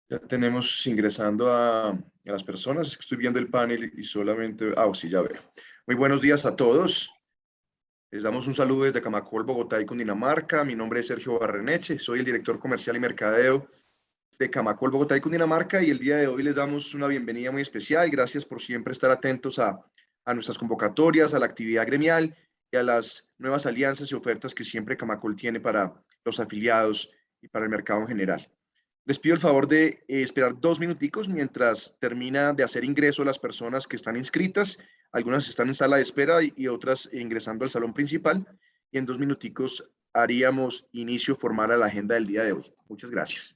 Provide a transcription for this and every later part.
Ya tenemos ingresando a las personas. Estoy viendo el panel y solamente... sí, ya veo. Muy buenos días a todos. Les damos un saludo desde Camacol, Bogotá y Cundinamarca. Mi nombre es Sergio Barreneche. Soy el director comercial y mercadeo de Camacol, Bogotá y Cundinamarca. Y el día de hoy les damos una bienvenida muy especial. Gracias por siempre estar atentos a nuestras convocatorias, a la actividad gremial y a las nuevas alianzas y ofertas que siempre Camacol tiene para los afiliados y para el mercado en general. Les pido el favor de esperar 2 minuticos mientras termina de hacer ingreso las personas que están inscritas. Algunas están en sala de espera y otras ingresando al salón principal. Y en 2 minuticos haríamos inicio formal a la agenda del día de hoy. Muchas gracias.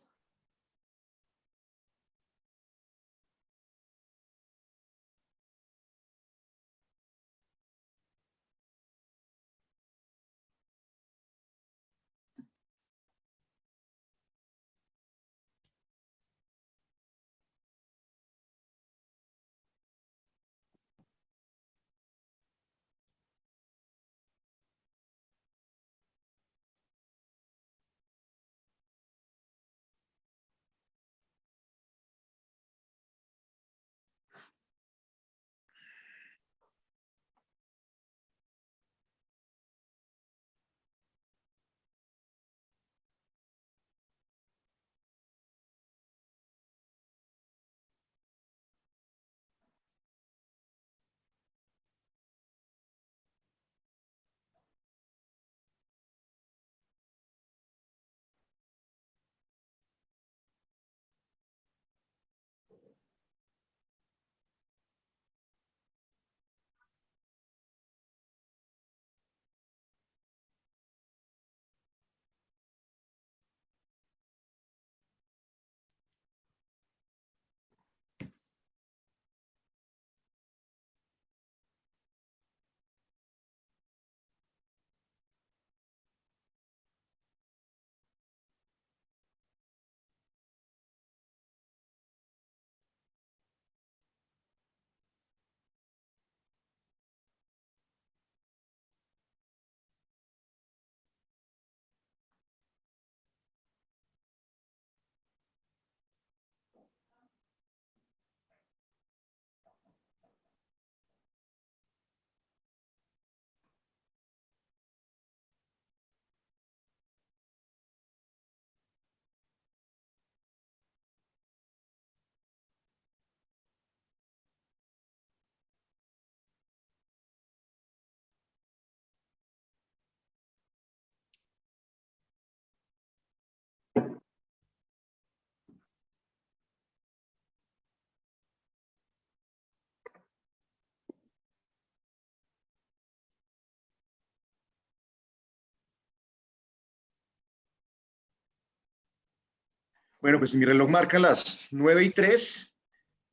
Bueno, pues mi reloj marca las 9:03.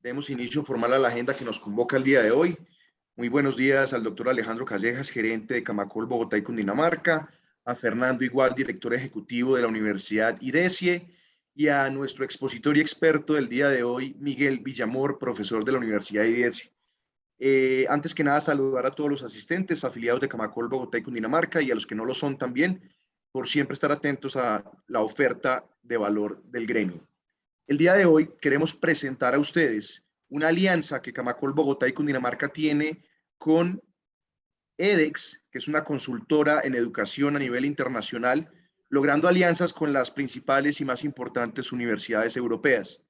Demos inicio formal a la agenda que nos convoca el día de hoy. Muy buenos días al doctor Alejandro Callejas, gerente de Camacol, Bogotá y Cundinamarca, a Fernando Igual, director ejecutivo de la Universidad IDESIE, y a nuestro expositor y experto del día de hoy, Miguel Villamor, profesor de la Universidad IDESIE. Antes que nada, saludar a todos los asistentes, afiliados de Camacol, Bogotá y Cundinamarca, y a los que no lo son también, por siempre estar atentos a la oferta de valor del gremio. El día de hoy queremos presentar a ustedes una alianza que Camacol, Bogotá y Cundinamarca tiene con edX, que es una consultora en educación a nivel internacional, logrando alianzas con las principales y más importantes universidades europeas.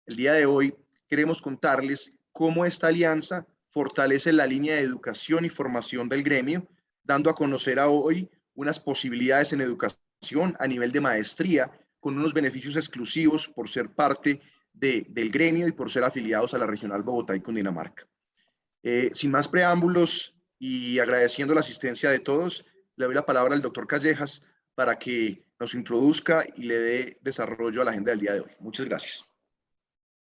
El día de hoy queremos contarles cómo esta alianza fortalece la línea de educación y formación del gremio, dando a conocer a hoy unas posibilidades en educación a nivel de maestría, con unos beneficios exclusivos por ser parte del gremio y por ser afiliados a la Regional Bogotá y Cundinamarca. Sin más preámbulos y agradeciendo la asistencia de todos, le doy la palabra al doctor Callejas para que nos introduzca y le dé desarrollo a la agenda del día de hoy. Muchas gracias.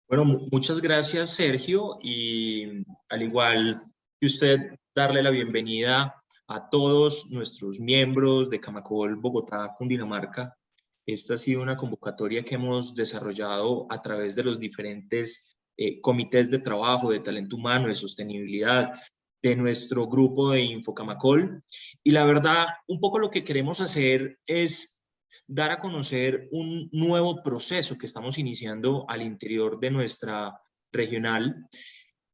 Bueno, muchas gracias, Sergio, y al igual que usted, darle la bienvenida a todos nuestros miembros de Camacol, Bogotá, Cundinamarca. Esta ha sido una convocatoria que hemos desarrollado a través de los diferentes comités de trabajo, de talento humano, de sostenibilidad, de nuestro grupo de InfoCamacol. Y la verdad, un poco lo que queremos hacer es dar a conocer un nuevo proceso que estamos iniciando al interior de nuestra regional,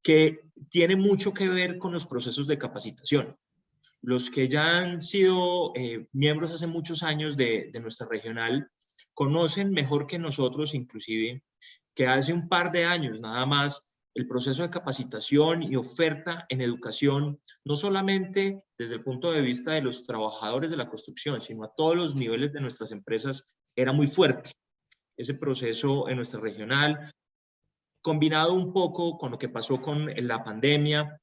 que tiene mucho que ver con los procesos de capacitación. Los que ya han sido miembros hace muchos años de nuestra regional conocen mejor que nosotros, inclusive, que hace un par de años nada más el proceso de capacitación y oferta en educación, no solamente desde el punto de vista de los trabajadores de la construcción, sino a todos los niveles de nuestras empresas, era muy fuerte. Ese proceso en nuestra regional, combinado un poco con lo que pasó con la pandemia,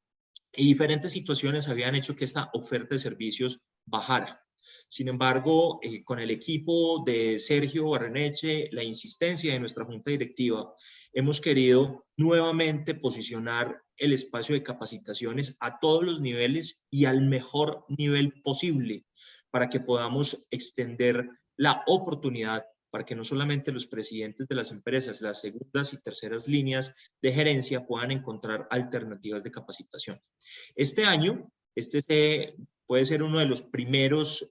y diferentes situaciones habían hecho que esta oferta de servicios bajara. Sin embargo, con el equipo de Sergio Barreneche, la insistencia de nuestra junta directiva, hemos querido nuevamente posicionar el espacio de capacitaciones a todos los niveles y al mejor nivel posible para que podamos extender la oportunidad para que no solamente los presidentes de las empresas, las segundas y terceras líneas de gerencia puedan encontrar alternativas de capacitación. Este año, puede ser uno de los primeros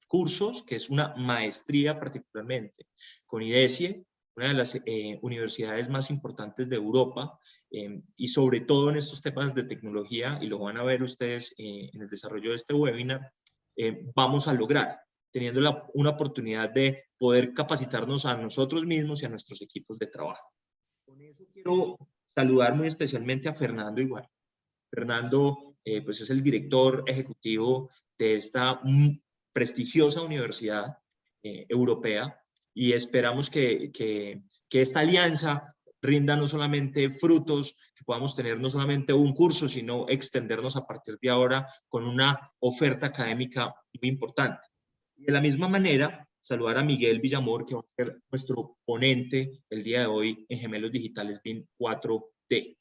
cursos, que es una maestría particularmente, con IDESIE, una de las universidades más importantes de Europa, y sobre todo en estos temas de tecnología, y lo van a ver ustedes en el desarrollo de este webinar, vamos a lograr, teniendo una oportunidad de poder capacitarnos a nosotros mismos y a nuestros equipos de trabajo. Con eso quiero saludar muy especialmente a Fernando igual. Fernando pues es el director ejecutivo de esta prestigiosa universidad europea, y esperamos que esta alianza rinda no solamente frutos, que podamos tener no solamente un curso, sino extendernos a partir de ahora con una oferta académica muy importante. Y de la misma manera, saludar a Miguel Villamor, que va a ser nuestro ponente el día de hoy en Gemelos Digitales BIM 4D.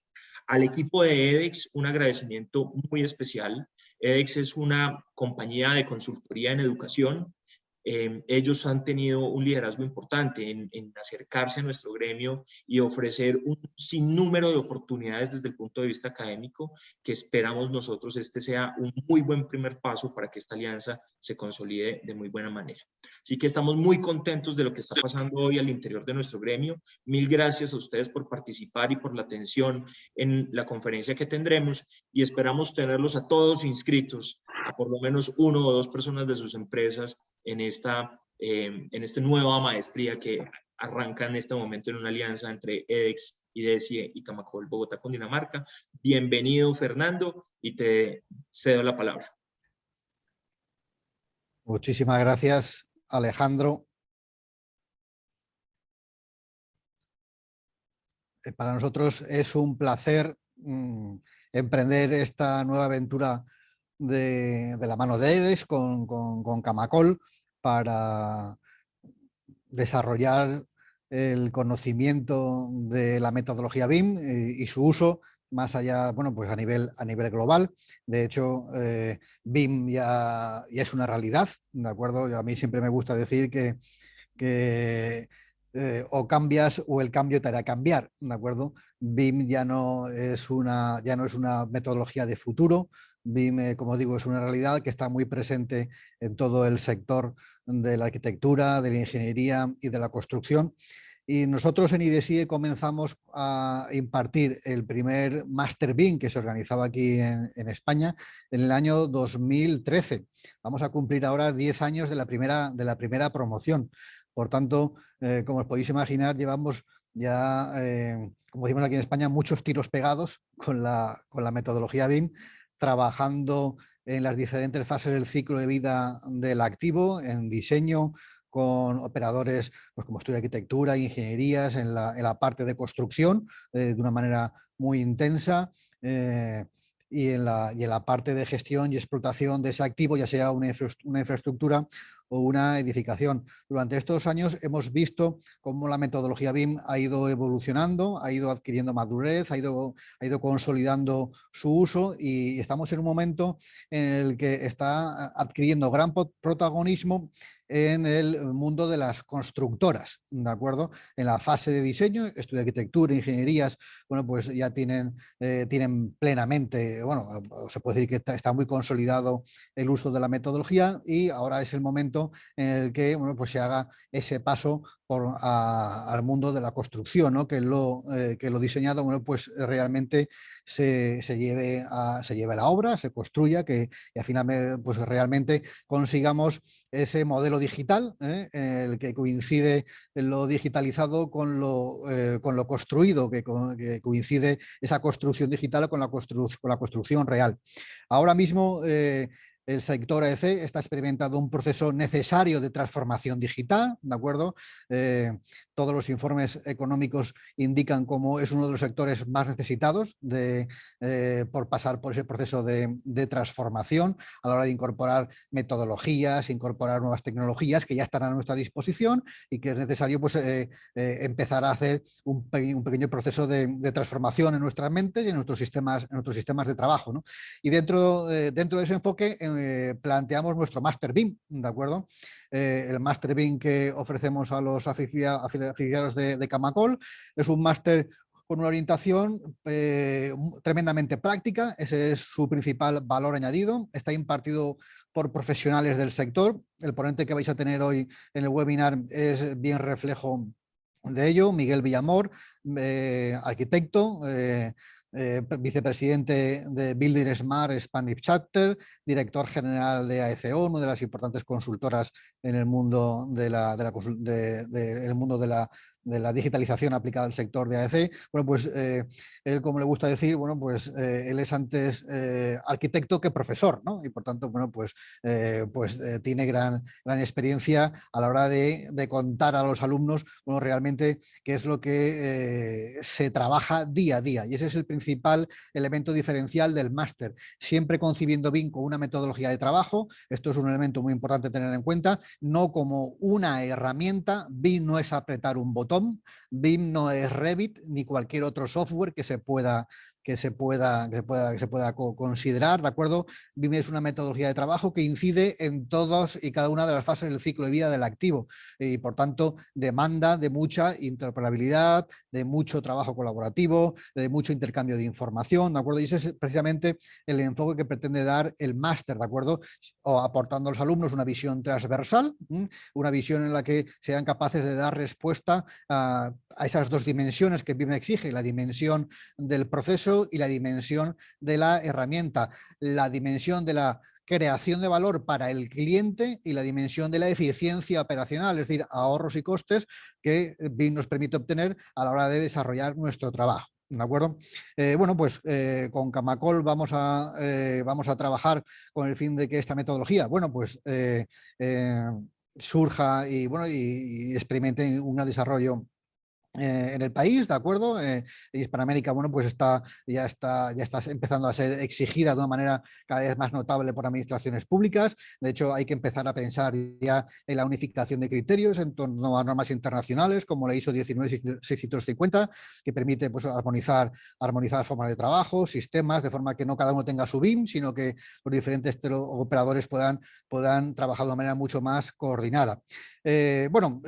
Al equipo de edX, un agradecimiento muy especial. edX es una compañía de consultoría en educación. Ellos han tenido un liderazgo importante en acercarse a nuestro gremio y ofrecer un sinnúmero de oportunidades desde el punto de vista académico, que esperamos nosotros este sea un muy buen primer paso para que esta alianza se consolide de muy buena manera. Así que estamos muy contentos de lo que está pasando hoy al interior de nuestro gremio. Mil gracias a ustedes por participar y por la atención en la conferencia que tendremos, y esperamos tenerlos a todos inscritos, a por lo menos 1 o 2 personas de sus empresas en esta nueva maestría que arranca en este momento en una alianza entre edX, IDESIE y Camacol Bogotá Cundinamarca. Bienvenido, Fernando, y te cedo la palabra. Muchísimas gracias, Alejandro. Para nosotros es un placer emprender esta nueva aventura de la mano de edX con Camacol para desarrollar el conocimiento de la metodología BIM y su uso más allá, bueno, pues a nivel global. De hecho, BIM ya es una realidad, ¿de acuerdo? A mí siempre me gusta decir que o cambias o el cambio te hará cambiar, ¿de acuerdo? BIM ya no es una metodología de futuro. BIM, como digo, es una realidad que está muy presente en todo el sector de la arquitectura, de la ingeniería y de la construcción. Y nosotros en IDESIE comenzamos a impartir el primer Master BIM que se organizaba aquí en España en el año 2013. Vamos a cumplir ahora 10 años de la primera promoción. Por tanto, como os podéis imaginar, llevamos ya, como decimos aquí en España, muchos tiros pegados con la metodología BIM, trabajando en las diferentes fases del ciclo de vida del activo, en diseño, con operadores pues, como estudio de arquitectura, ingenierías, en la parte de construcción, de una manera muy intensa, y en la parte de gestión y explotación de ese activo, ya sea una infraestructura o una edificación. Durante estos años hemos visto cómo la metodología BIM ha ido evolucionando, ha ido adquiriendo madurez, ha ido consolidando su uso, y estamos en un momento en el que está adquiriendo gran protagonismo en el mundo de las constructoras, ¿de acuerdo? En la fase de diseño, estudio de arquitectura, ingenierías, bueno, pues ya tienen plenamente, bueno, se puede decir que está muy consolidado el uso de la metodología, y ahora es el momento momento en el que bueno, pues se haga ese paso al mundo de la construcción, ¿no? Que lo diseñado bueno, pues realmente se lleve a la obra, se construya, y al final pues realmente consigamos ese modelo digital, el que coincide lo digitalizado con lo construido, que coincide esa construcción digital con la construcción real. Ahora mismo el sector AEC está experimentando un proceso necesario de transformación digital, ¿de acuerdo? Todos los informes económicos indican cómo es uno de los sectores más necesitados por pasar por ese proceso de transformación a la hora de incorporar metodologías, incorporar nuevas tecnologías que ya están a nuestra disposición y que es necesario pues, empezar a hacer un pequeño proceso de transformación en nuestras mentes y en nuestros sistemas de trabajo, ¿no? Y dentro de ese enfoque planteamos nuestro Master BIM, ¿de acuerdo? El Master BIM que ofrecemos a los afiliados de Camacol es un máster con una orientación tremendamente práctica. Ese es su principal valor añadido. Está impartido por profesionales del sector. El ponente que vais a tener hoy en el webinar es bien reflejo de ello. Miguel Villamor, arquitecto, vicepresidente de Building Smart Spanish Chapter, director general de AECO, una de las importantes consultoras en el mundo de la digitalización aplicada al sector de AEC. Bueno, pues él, como le gusta decir, bueno, pues él es antes arquitecto que profesor, ¿no? Y por tanto, bueno, pues tiene gran experiencia a la hora de contar a los alumnos, bueno, realmente qué es lo que se trabaja día a día. Y ese es el principal elemento diferencial del máster, siempre concibiendo BIM como una metodología de trabajo. Esto es un elemento muy importante tener en cuenta, no como una herramienta. BIM no es apretar un botón, BIM no es Revit ni cualquier otro software que se pueda considerar, ¿de acuerdo? BIM es una metodología de trabajo que incide en todas y cada una de las fases del ciclo de vida del activo y por tanto demanda de mucha interoperabilidad, de mucho trabajo colaborativo, de mucho intercambio de información, ¿de acuerdo? Y ese es precisamente el enfoque que pretende dar el máster, ¿de acuerdo? O aportando a los alumnos una visión transversal, una visión en la que sean capaces de dar respuesta a esas dos dimensiones que BIM exige, la dimensión del proceso y la dimensión de la herramienta, la dimensión de la creación de valor para el cliente y la dimensión de la eficiencia operacional, es decir, ahorros y costes que BIM nos permite obtener a la hora de desarrollar nuestro trabajo. ¿De acuerdo? Bueno, pues con Camacol vamos a trabajar con el fin de que esta metodología, bueno, pues surja y, bueno, y experimente un desarrollo en el país, ¿de acuerdo? Hispanoamérica, bueno, pues ya está empezando a ser exigida de una manera cada vez más notable por administraciones públicas. De hecho, hay que empezar a pensar ya en la unificación de criterios en torno a normas internacionales como la ISO 19650, que permite pues, armonizar formas de trabajo, sistemas, de forma que no cada uno tenga su BIM, sino que los diferentes operadores puedan trabajar de una manera mucho más coordinada. Bueno,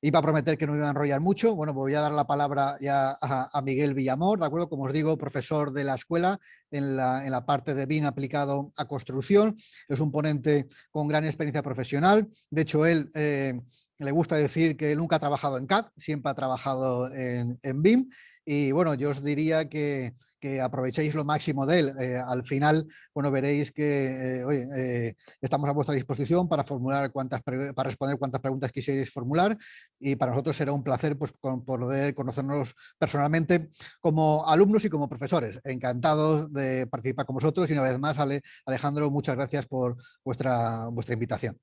iba a prometer que no me iba a enrollar mucho. Bueno, voy a dar la palabra ya a Miguel Villamor, ¿de acuerdo? Como os digo, profesor de la escuela en la parte de BIM aplicado a construcción. Es un ponente con gran experiencia profesional. De hecho, él le gusta decir que él nunca ha trabajado en CAD, siempre ha trabajado en BIM. Y bueno, yo os diría que aprovechéis lo máximo de él. Al final, bueno, veréis que estamos a vuestra disposición para responder cuantas preguntas quisierais formular y para nosotros será un placer pues, poder conocernos personalmente como alumnos y como profesores. Encantados de participar con vosotros y una vez más, Alejandro, muchas gracias por vuestra invitación.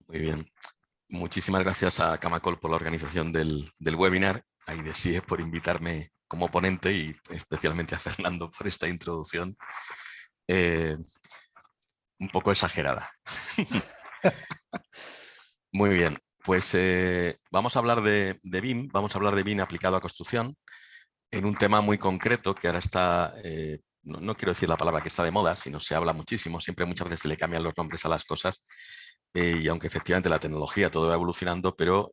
Muy bien. Muchísimas gracias a Camacol por la organización del webinar, a IDESIE por invitarme como ponente y especialmente a Fernando por esta introducción un poco exagerada. Muy bien, pues vamos a hablar de BIM, vamos a hablar de BIM aplicado a construcción en un tema muy concreto que ahora está, no quiero decir la palabra que está de moda, sino se habla muchísimo, siempre muchas veces se le cambian los nombres a las cosas. Y aunque efectivamente la tecnología todo va evolucionando, pero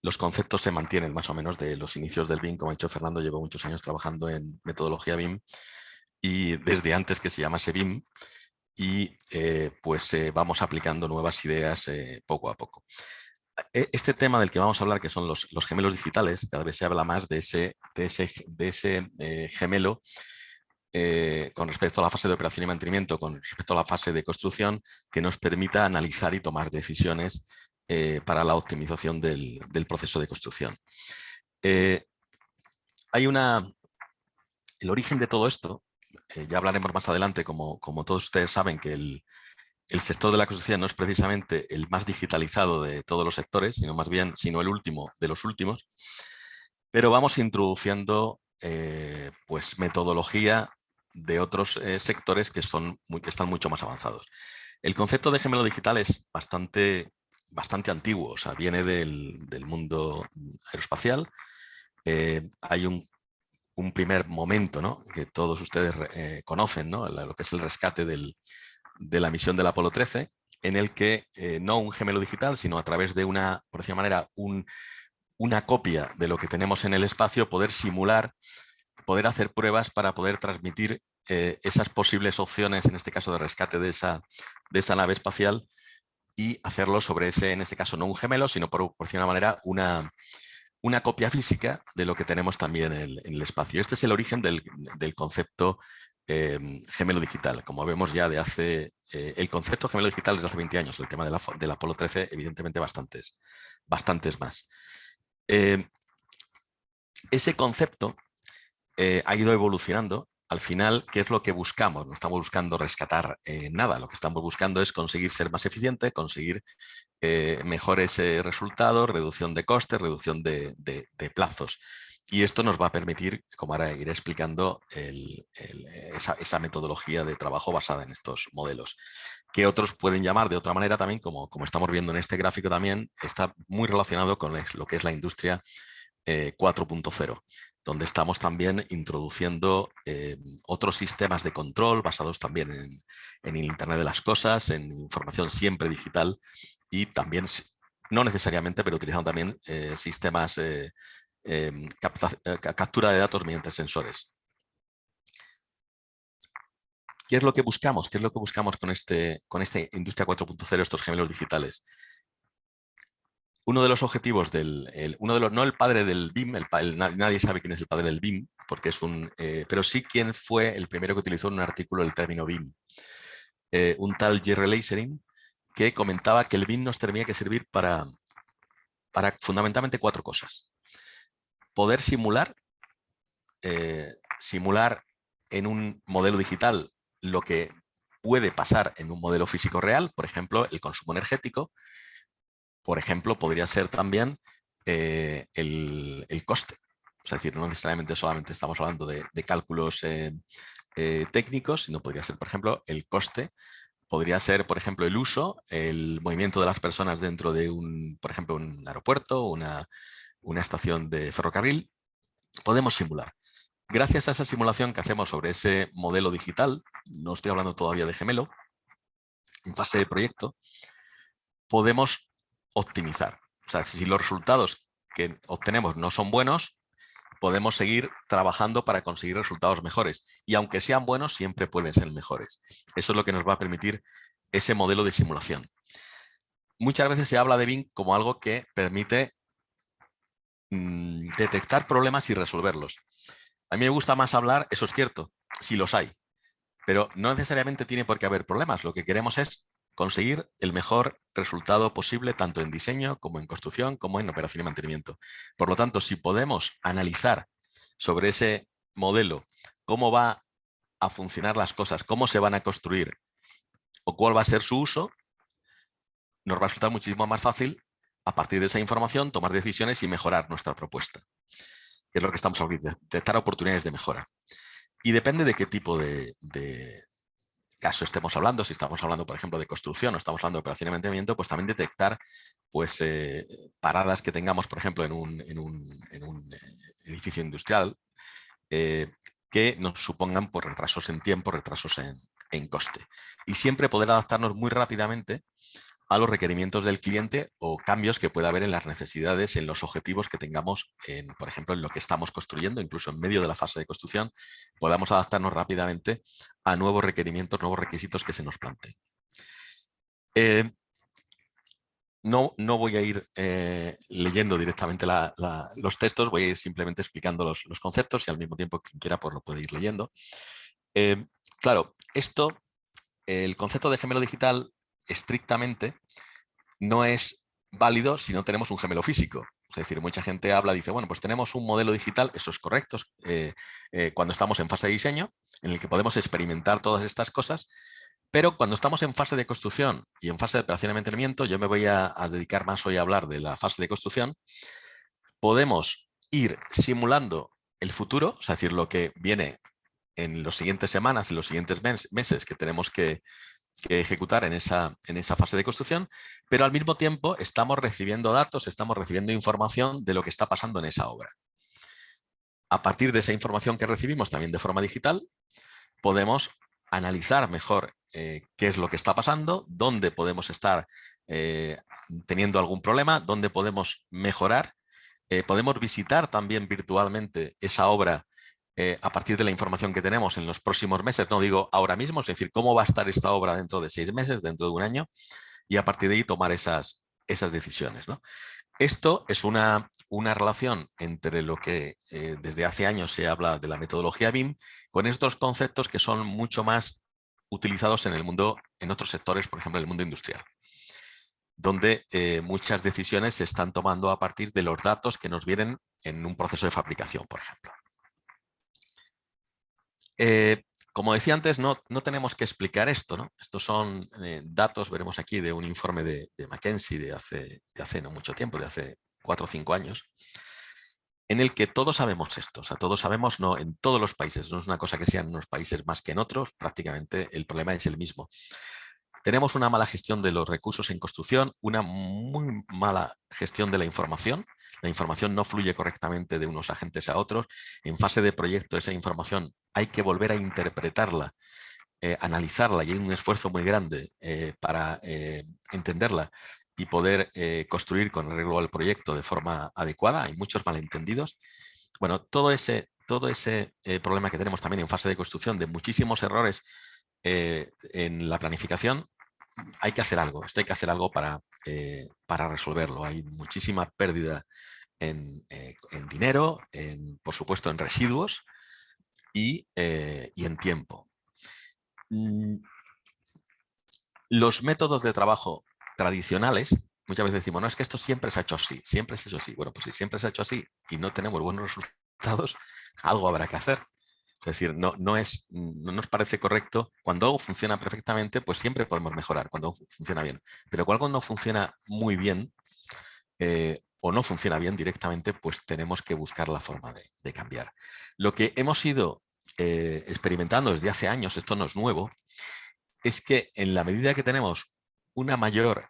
los conceptos se mantienen más o menos de los inicios del BIM. Como ha dicho Fernando, llevo muchos años trabajando en metodología BIM y desde antes que se llamase BIM, y vamos aplicando nuevas ideas poco a poco. Este tema del que vamos a hablar, que son los gemelos digitales, cada vez se habla más de ese gemelo con respecto a la fase de operación y mantenimiento, con respecto a la fase de construcción, que nos permita analizar y tomar decisiones para la optimización del proceso de construcción. El origen de todo esto, ya hablaremos más adelante, como todos ustedes saben, que el sector de la construcción no es precisamente el más digitalizado de todos los sectores, sino el último de los últimos, pero vamos introduciendo metodología de otros sectores que están mucho más avanzados. El concepto de gemelo digital es bastante antiguo, o sea, viene del mundo aeroespacial. Hay un primer momento, ¿no?, que todos ustedes conocen, ¿no?, lo que es el rescate de la misión del Apolo 13, en el que no un gemelo digital, sino a través de por decir manera, una copia de lo que tenemos en el espacio, poder simular, poder hacer pruebas para poder transmitir esas posibles opciones, en este caso de rescate de esa nave espacial, y hacerlo sobre en este caso no un gemelo, sino por decir una manera, una copia física de lo que tenemos también en el espacio. Este es el origen del concepto gemelo digital. Como vemos ya el concepto gemelo digital desde hace 20 años, el tema del Apolo 13, evidentemente bastantes más. Ese concepto ha ido evolucionando. Al final, ¿qué es lo que buscamos? No estamos buscando rescatar nada, lo que estamos buscando es conseguir ser más eficiente, conseguir mejores resultados, reducción de costes, reducción de plazos. Y esto nos va a permitir, como ahora iré explicando, esa metodología de trabajo basada en estos modelos, que otros pueden llamar de otra manera también, como estamos viendo en este gráfico también, está muy relacionado con lo que es la industria 4.0, donde estamos también introduciendo otros sistemas de control basados también en el Internet de las cosas, en información siempre digital, y también, no necesariamente, pero utilizando también sistemas captura de datos mediante sensores. ¿Qué es lo que buscamos? ¿Qué es lo que buscamos con esta industria 4.0, estos gemelos digitales? Uno de los objetivos no el padre del BIM, nadie sabe quién es el padre del BIM, porque pero sí quién fue el primero que utilizó en un artículo el término BIM. Un tal Jerry Leiserin, que comentaba que el BIM nos tenía que servir para fundamentalmente 4 cosas. Poder simular en un modelo digital lo que puede pasar en un modelo físico real, por ejemplo, el consumo energético. Por ejemplo, podría ser también el coste. Es decir, no necesariamente solamente estamos hablando de cálculos técnicos, sino podría ser, por ejemplo, el coste. Podría ser, por ejemplo, el uso, el movimiento de las personas dentro de por ejemplo, un aeropuerto, una estación de ferrocarril. Podemos simular. Gracias a esa simulación que hacemos sobre ese modelo digital, no estoy hablando todavía de gemelo, en fase de proyecto, podemos optimizar. O sea, si los resultados que obtenemos no son buenos, podemos seguir trabajando para conseguir resultados mejores. Y aunque sean buenos, siempre pueden ser mejores. Eso es lo que nos va a permitir ese modelo de simulación. Muchas veces se habla de BIM como algo que permite detectar problemas y resolverlos. A mí me gusta más hablar, eso es cierto, si los hay, pero no necesariamente tiene por qué haber problemas. Lo que queremos es conseguir el mejor resultado posible, tanto en diseño, como en construcción, como en operación y mantenimiento. Por lo tanto, si podemos analizar sobre ese modelo cómo va a funcionar las cosas, cómo se van a construir o cuál va a ser su uso, nos va a resultar muchísimo más fácil, a partir de esa información, tomar decisiones y mejorar nuestra propuesta. Que es lo que estamos hablando, detectar oportunidades de mejora. Y depende de qué tipo de caso estemos hablando, si estamos hablando, por ejemplo, de construcción o estamos hablando de operación y mantenimiento, pues también detectar paradas que tengamos, por ejemplo, en un edificio industrial que nos supongan por retrasos en tiempo, retrasos en coste. Y siempre poder adaptarnos muy rápidamente a los requerimientos del cliente o cambios que pueda haber en las necesidades, en los objetivos que tengamos, por ejemplo, en lo que estamos construyendo, incluso en medio de la fase de construcción, podamos adaptarnos rápidamente a nuevos requerimientos, nuevos requisitos que se nos planteen. No voy a ir leyendo directamente los textos, voy a ir simplemente explicando los conceptos y al mismo tiempo quien quiera pues lo puede ir leyendo. Claro, el concepto de gemelo digital estrictamente no es válido si no tenemos un gemelo físico. Es decir, mucha gente habla, dice, bueno, pues tenemos un modelo digital, eso es correcto, cuando estamos en fase de diseño, en el que podemos experimentar todas estas cosas, pero cuando estamos en fase de construcción y en fase de operación y mantenimiento, yo me voy a dedicar más hoy a hablar de la fase de construcción, podemos ir simulando el futuro, es decir, lo que viene en las siguientes semanas, en los siguientes meses que tenemos que ejecutar en esa fase de construcción, pero al mismo tiempo estamos recibiendo datos, estamos recibiendo información de lo que está pasando en esa obra. A partir de esa información que recibimos también de forma digital, podemos analizar mejor qué es lo que está pasando, dónde podemos estar teniendo algún problema, dónde podemos mejorar. Podemos visitar también virtualmente esa obra a partir de la información que tenemos en los próximos meses, no digo ahora mismo, es decir, cómo va a estar esta obra dentro de 6 meses, dentro de un año, y a partir de ahí tomar esas decisiones, ¿no? Esto es una relación entre lo que desde hace años se habla de la metodología BIM con estos conceptos que son mucho más utilizados en el mundo, en otros sectores, por ejemplo, en el mundo industrial, donde muchas decisiones se están tomando a partir de los datos que nos vienen en un proceso de fabricación, por ejemplo. Como decía antes, no tenemos que explicar esto, ¿no? Estos son datos, veremos aquí, de un informe de McKinsey de hace no mucho tiempo, de hace 4 o 5 años, en el que todos sabemos esto, o sea, todos sabemos, no, en todos los países, no es una cosa que sea en unos países más que en otros, prácticamente el problema es el mismo. Tenemos una mala gestión de los recursos en construcción, una muy mala gestión de la información no fluye correctamente de unos agentes a otros. En fase de proyecto esa información hay que volver a interpretarla, analizarla, y hay un esfuerzo muy grande para entenderla y poder construir con arreglo al proyecto de forma adecuada. Hay muchos malentendidos. Bueno, todo ese problema que tenemos también en fase de construcción de muchísimos errores en la planificación, hay que hacer algo. Esto hay que hacer algo para resolverlo. Hay muchísima pérdida en dinero, por supuesto en residuos y en tiempo. Los métodos de trabajo tradicionales, muchas veces decimos, no, es que esto siempre se ha hecho así, siempre se ha hecho así. Bueno, pues si siempre se ha hecho así y no tenemos buenos resultados, algo habrá que hacer. Es decir, no nos parece correcto. Cuando algo funciona perfectamente, pues siempre podemos mejorar cuando algo funciona bien. Pero cuando algo no funciona muy bien o no funciona bien directamente, pues tenemos que buscar la forma de cambiar. Lo que hemos ido experimentando desde hace años, esto no es nuevo, es que en la medida que tenemos una mayor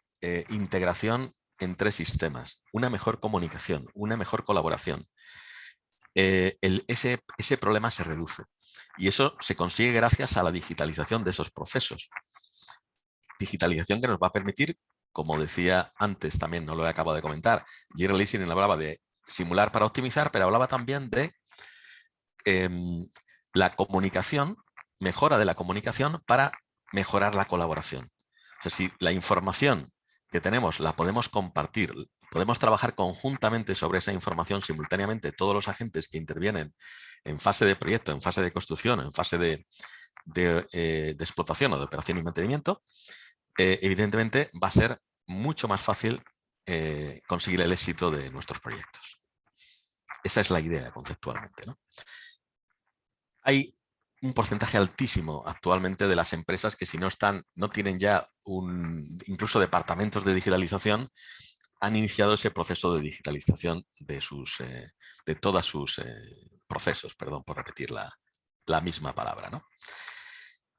integración entre sistemas, una mejor comunicación, una mejor colaboración, ese problema se reduce. Y eso se consigue gracias a la digitalización de esos procesos. Digitalización que nos va a permitir, como decía antes, también no lo he acabado de comentar, Jerry Lessing hablaba de simular para optimizar, pero hablaba también de la comunicación, mejora de la comunicación para mejorar la colaboración. O sea, si la información que tenemos la podemos compartir, podemos trabajar conjuntamente sobre esa información simultáneamente, todos los agentes que intervienen en fase de proyecto, en fase de construcción, en fase de explotación o de operación y mantenimiento, evidentemente va a ser mucho más fácil conseguir el éxito de nuestros proyectos. Esa es la idea conceptualmente, ¿no? Hay un porcentaje altísimo actualmente de las empresas que si no tienen ya incluso departamentos de digitalización, han iniciado ese proceso de digitalización de todos sus procesos, perdón por repetir la misma palabra, ¿no?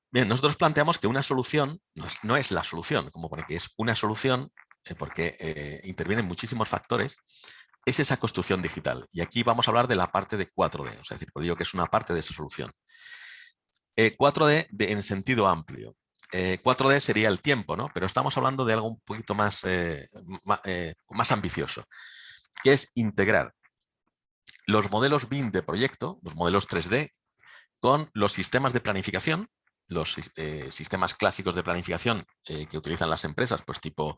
Bien, nosotros planteamos que una solución no es la solución, como pone que es una solución, porque intervienen muchísimos factores, es esa construcción digital. Y aquí vamos a hablar de la parte de 4D, es decir, digo que es una parte de esa solución. 4D en sentido amplio. 4D sería el tiempo, ¿no? Pero estamos hablando de algo un poquito más, más ambicioso, que es integrar los modelos BIM de proyecto, los modelos 3D, con los sistemas de planificación, los sistemas clásicos de planificación que utilizan las empresas, pues tipo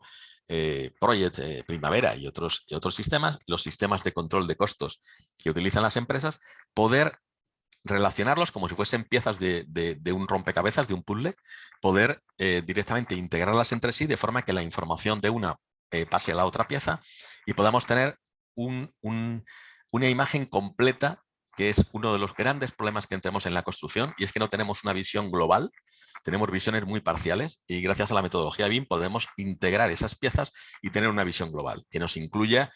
Project, Primavera y otros sistemas, los sistemas de control de costos que utilizan las empresas, poder relacionarlos como si fuesen piezas de un rompecabezas, de un puzzle, poder directamente integrarlas entre sí de forma que la información de una pase a la otra pieza y podamos tener una imagen completa, que es uno de los grandes problemas que tenemos en la construcción, y es que no tenemos una visión global, tenemos visiones muy parciales, y gracias a la metodología BIM podemos integrar esas piezas y tener una visión global, que nos incluya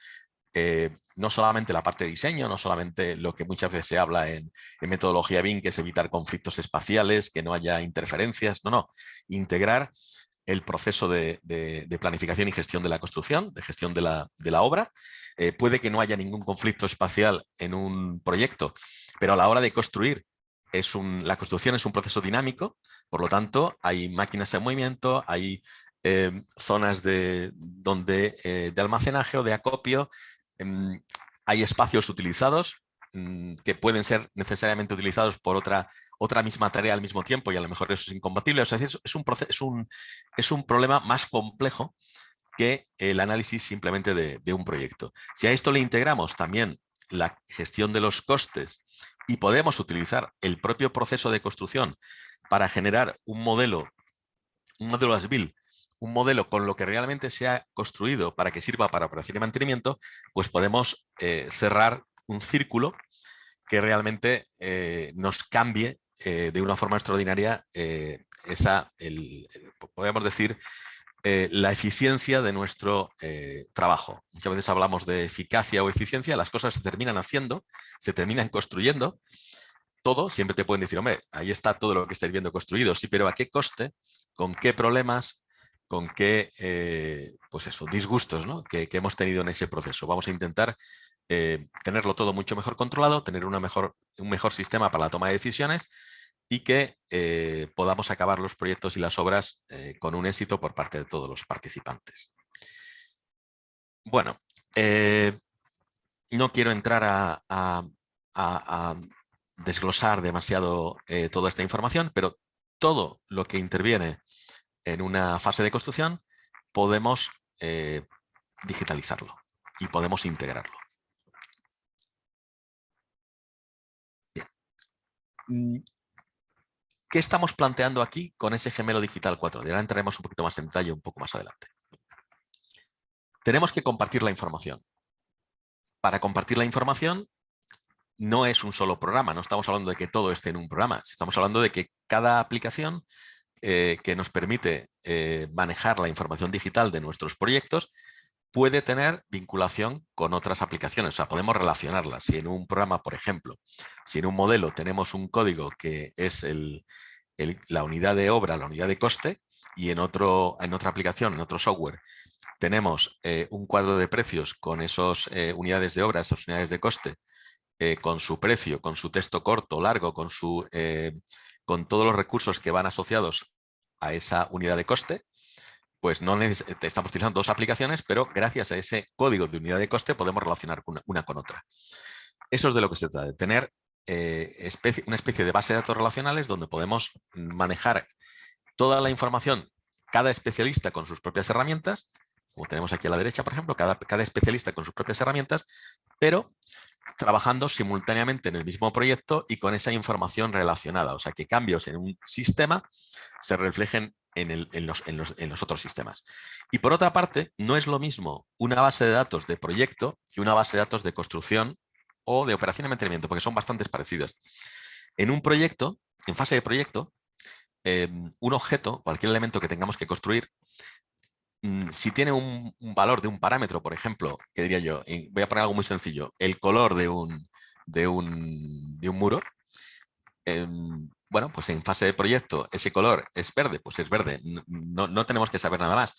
no solamente la parte de diseño, no solamente lo que muchas veces se habla en metodología BIM, que es evitar conflictos espaciales, que no haya interferencias, no, integrar el proceso de planificación y gestión de la construcción, de gestión de la obra. Puede que no haya ningún conflicto espacial en un proyecto, pero a la hora de construir, la construcción es un proceso dinámico, por lo tanto, hay máquinas en movimiento, hay zonas de almacenaje o de acopio, hay espacios utilizados que pueden ser necesariamente utilizados por otra misma tarea al mismo tiempo, y a lo mejor eso es incompatible. O sea, es un problema más complejo que el análisis simplemente de un proyecto. Si a esto le integramos también la gestión de los costes y podemos utilizar el propio proceso de construcción para generar un modelo as-built, un modelo con lo que realmente se ha construido para que sirva para operación y mantenimiento, pues podemos cerrar un círculo que realmente nos cambie de una forma extraordinaria podemos decir, la eficiencia de nuestro trabajo. Muchas veces hablamos de eficacia o eficiencia, las cosas se terminan haciendo, se terminan construyendo. Todo, siempre te pueden decir, hombre, ahí está todo lo que estáis viendo construido, sí, pero ¿a qué coste? ¿Con qué problemas? ¿Con qué pues eso, disgustos, ¿no? que hemos tenido en ese proceso? Vamos a intentar tenerlo todo mucho mejor controlado, tener un mejor sistema para la toma de decisiones y que podamos acabar los proyectos y las obras con un éxito por parte de todos los participantes. Bueno, no quiero entrar a desglosar demasiado toda esta información, pero todo lo que interviene en una fase de construcción podemos digitalizarlo y podemos integrarlo. Bien. ¿Qué estamos planteando aquí con ese gemelo digital 4D? Ahora entraremos un poquito más en detalle un poco más adelante. Tenemos que compartir la información. Para compartir la información no es un solo programa, no estamos hablando de que todo esté en un programa, estamos hablando de que cada aplicación que nos permite manejar la información digital de nuestros proyectos puede tener vinculación con otras aplicaciones, o sea, podemos relacionarlas. Si en un programa, por ejemplo, si en un modelo tenemos un código que es la unidad de obra, la unidad de coste, y en otra aplicación, en otro software, tenemos un cuadro de precios con esas unidades de obra, esas unidades de coste, con su precio, con su texto corto, largo, con todos los recursos que van asociados a esa unidad de coste, pues no estamos utilizando dos aplicaciones, pero gracias a ese código de unidad de coste podemos relacionar una con otra. Eso es de lo que se trata, de tener una especie de base de datos relacionales donde podemos manejar toda la información, cada especialista con sus propias herramientas, como tenemos aquí a la derecha, por ejemplo, cada especialista con sus propias herramientas, pero trabajando simultáneamente en el mismo proyecto y con esa información relacionada. O sea, que cambios en un sistema se reflejen en los otros sistemas. Y por otra parte, no es lo mismo una base de datos de proyecto que una base de datos de construcción o de operación y mantenimiento, porque son bastante parecidas. En un proyecto, en fase de proyecto, un objeto, cualquier elemento que tengamos que construir, si tiene un valor de un parámetro, por ejemplo, que diría yo, voy a poner algo muy sencillo, el color de un muro, bueno, pues en fase de proyecto ese color es verde, pues es verde, no tenemos que saber nada más.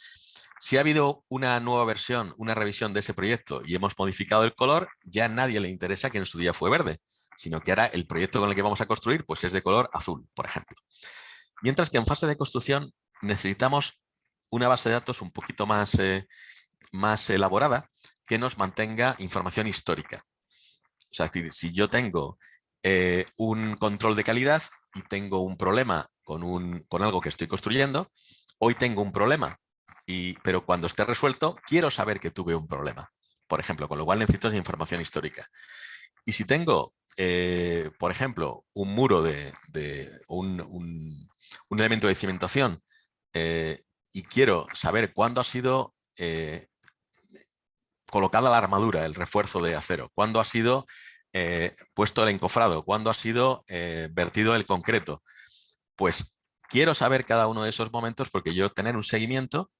Si ha habido una nueva versión, una revisión de ese proyecto y hemos modificado el color, ya a nadie le interesa que en su día fue verde, sino que ahora el proyecto con el que vamos a construir pues es de color azul, por ejemplo. Mientras que en fase de construcción necesitamos una base de datos un poquito más elaborada que nos mantenga información histórica. O sea, si yo tengo un control de calidad y tengo un problema con algo que estoy construyendo, hoy tengo un problema, pero cuando esté resuelto quiero saber que tuve un problema, por ejemplo, con lo cual necesito esa información histórica. Y si tengo, por ejemplo, un muro un elemento de cimentación y quiero saber cuándo ha sido colocada la armadura, el refuerzo de acero, cuándo ha sido puesto el encofrado, cuándo ha sido vertido el concreto, pues quiero saber cada uno de esos momentos porque yo tener un seguimiento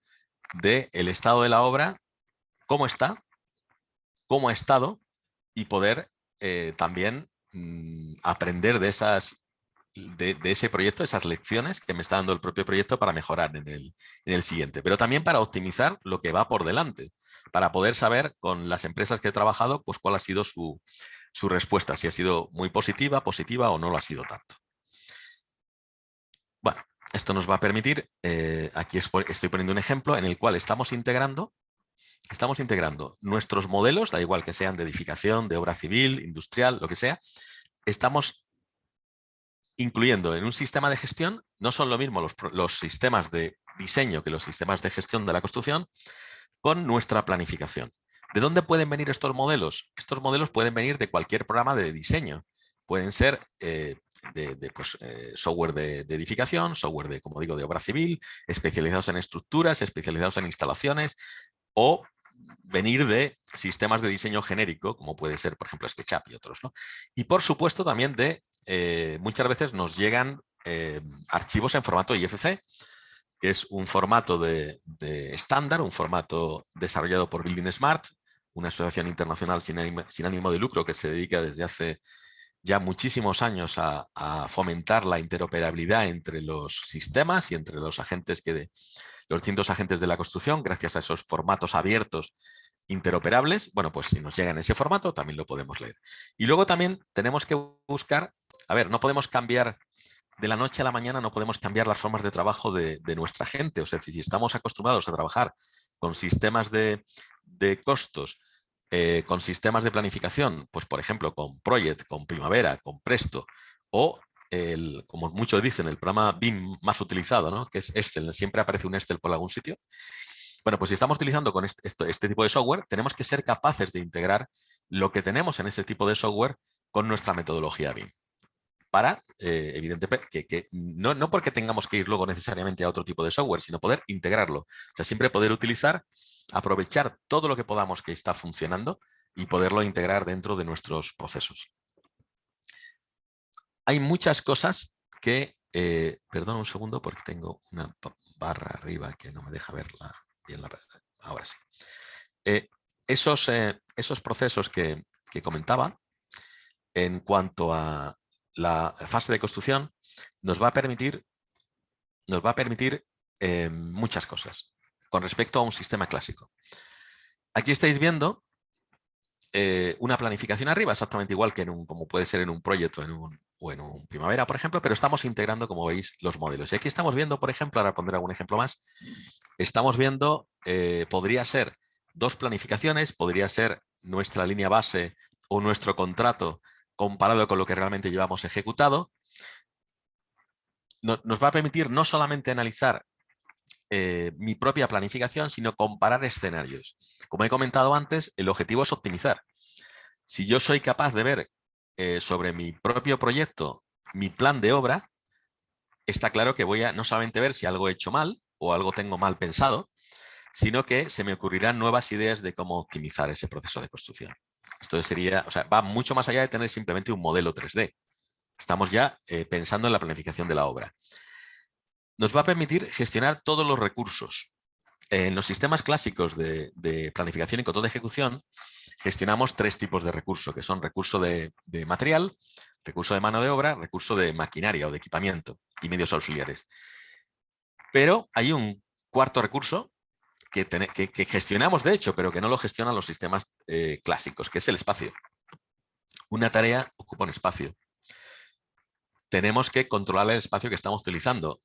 del estado de la obra, cómo está, cómo ha estado y poder también aprender de ese proyecto, esas lecciones que me está dando el propio proyecto para mejorar en el siguiente, pero también para optimizar lo que va por delante, para poder saber con las empresas que he trabajado, pues cuál ha sido su respuesta, si ha sido muy positiva o no lo ha sido tanto. Bueno, esto nos va a permitir, aquí estoy poniendo un ejemplo en el cual estamos integrando nuestros modelos, da igual que sean de edificación, de obra civil, industrial, lo que sea, estamos incluyendo en un sistema de gestión, no son lo mismo los sistemas de diseño que los sistemas de gestión de la construcción, con nuestra planificación. ¿De dónde pueden venir estos modelos? Estos modelos pueden venir de cualquier programa de diseño. Pueden ser software de edificación, software como digo, de obra civil, especializados en estructuras, especializados en instalaciones, o venir de sistemas de diseño genérico, como puede ser, por ejemplo, SketchUp y otros, ¿no? Y por supuesto también muchas veces nos llegan archivos en formato IFC, que es un formato de estándar, un formato desarrollado por Building Smart, una asociación internacional sin ánimo de lucro que se dedica desde hace ya muchísimos años a fomentar la interoperabilidad entre los sistemas y entre los distintos agentes de la construcción, gracias a esos formatos abiertos interoperables. Bueno, pues si nos llega en ese formato también lo podemos leer. Y luego también tenemos que buscar, no podemos cambiar de la noche a la mañana, no podemos cambiar las formas de trabajo de nuestra gente. O sea, si estamos acostumbrados a trabajar con sistemas de costos, con sistemas de planificación, pues por ejemplo con Project, con Primavera, con Presto, o como muchos dicen, el programa BIM más utilizado, ¿no? Que es Excel, siempre aparece un Excel por algún sitio. Bueno, pues si estamos utilizando con este tipo de software, tenemos que ser capaces de integrar lo que tenemos en ese tipo de software con nuestra metodología BIM. Para, evidentemente, no porque tengamos que ir luego necesariamente a otro tipo de software, sino poder integrarlo. O sea, siempre poder aprovechar todo lo que podamos que está funcionando y poderlo integrar dentro de nuestros procesos. Hay muchas cosas que, perdón un segundo porque tengo una barra arriba que no me deja verla bien. Ahora sí. Esos procesos que comentaba en cuanto a la fase de construcción nos va a permitir muchas cosas con respecto a un sistema clásico. Aquí estáis viendo una planificación arriba, exactamente igual que como puede ser en un proyecto o en un Primavera, por ejemplo, pero estamos integrando, como veis, los modelos. Y aquí estamos viendo, por ejemplo, ahora pondré algún ejemplo más, estamos viendo, podría ser 2 planificaciones, podría ser nuestra línea base o nuestro contrato comparado con lo que realmente llevamos ejecutado. Nos va a permitir no solamente analizar mi propia planificación, sino comparar escenarios. Como he comentado antes, el objetivo es optimizar. Si yo soy capaz de ver sobre mi propio proyecto, mi plan de obra, está claro que voy a no solamente ver si algo he hecho mal o algo tengo mal pensado, sino que se me ocurrirán nuevas ideas de cómo optimizar ese proceso de construcción. Esto va mucho más allá de tener simplemente un modelo 3D. Estamos ya pensando en la planificación de la obra. Nos va a permitir gestionar todos los recursos. En los sistemas clásicos de planificación y control de ejecución gestionamos 3 tipos de recursos, que son recurso de material, recurso de mano de obra, recurso de maquinaria o de equipamiento y medios auxiliares. Pero hay un cuarto recurso que gestionamos, de hecho, pero que no lo gestionan los sistemas clásicos, que es el espacio. Una tarea ocupa un espacio. Tenemos que controlar el espacio que estamos utilizando.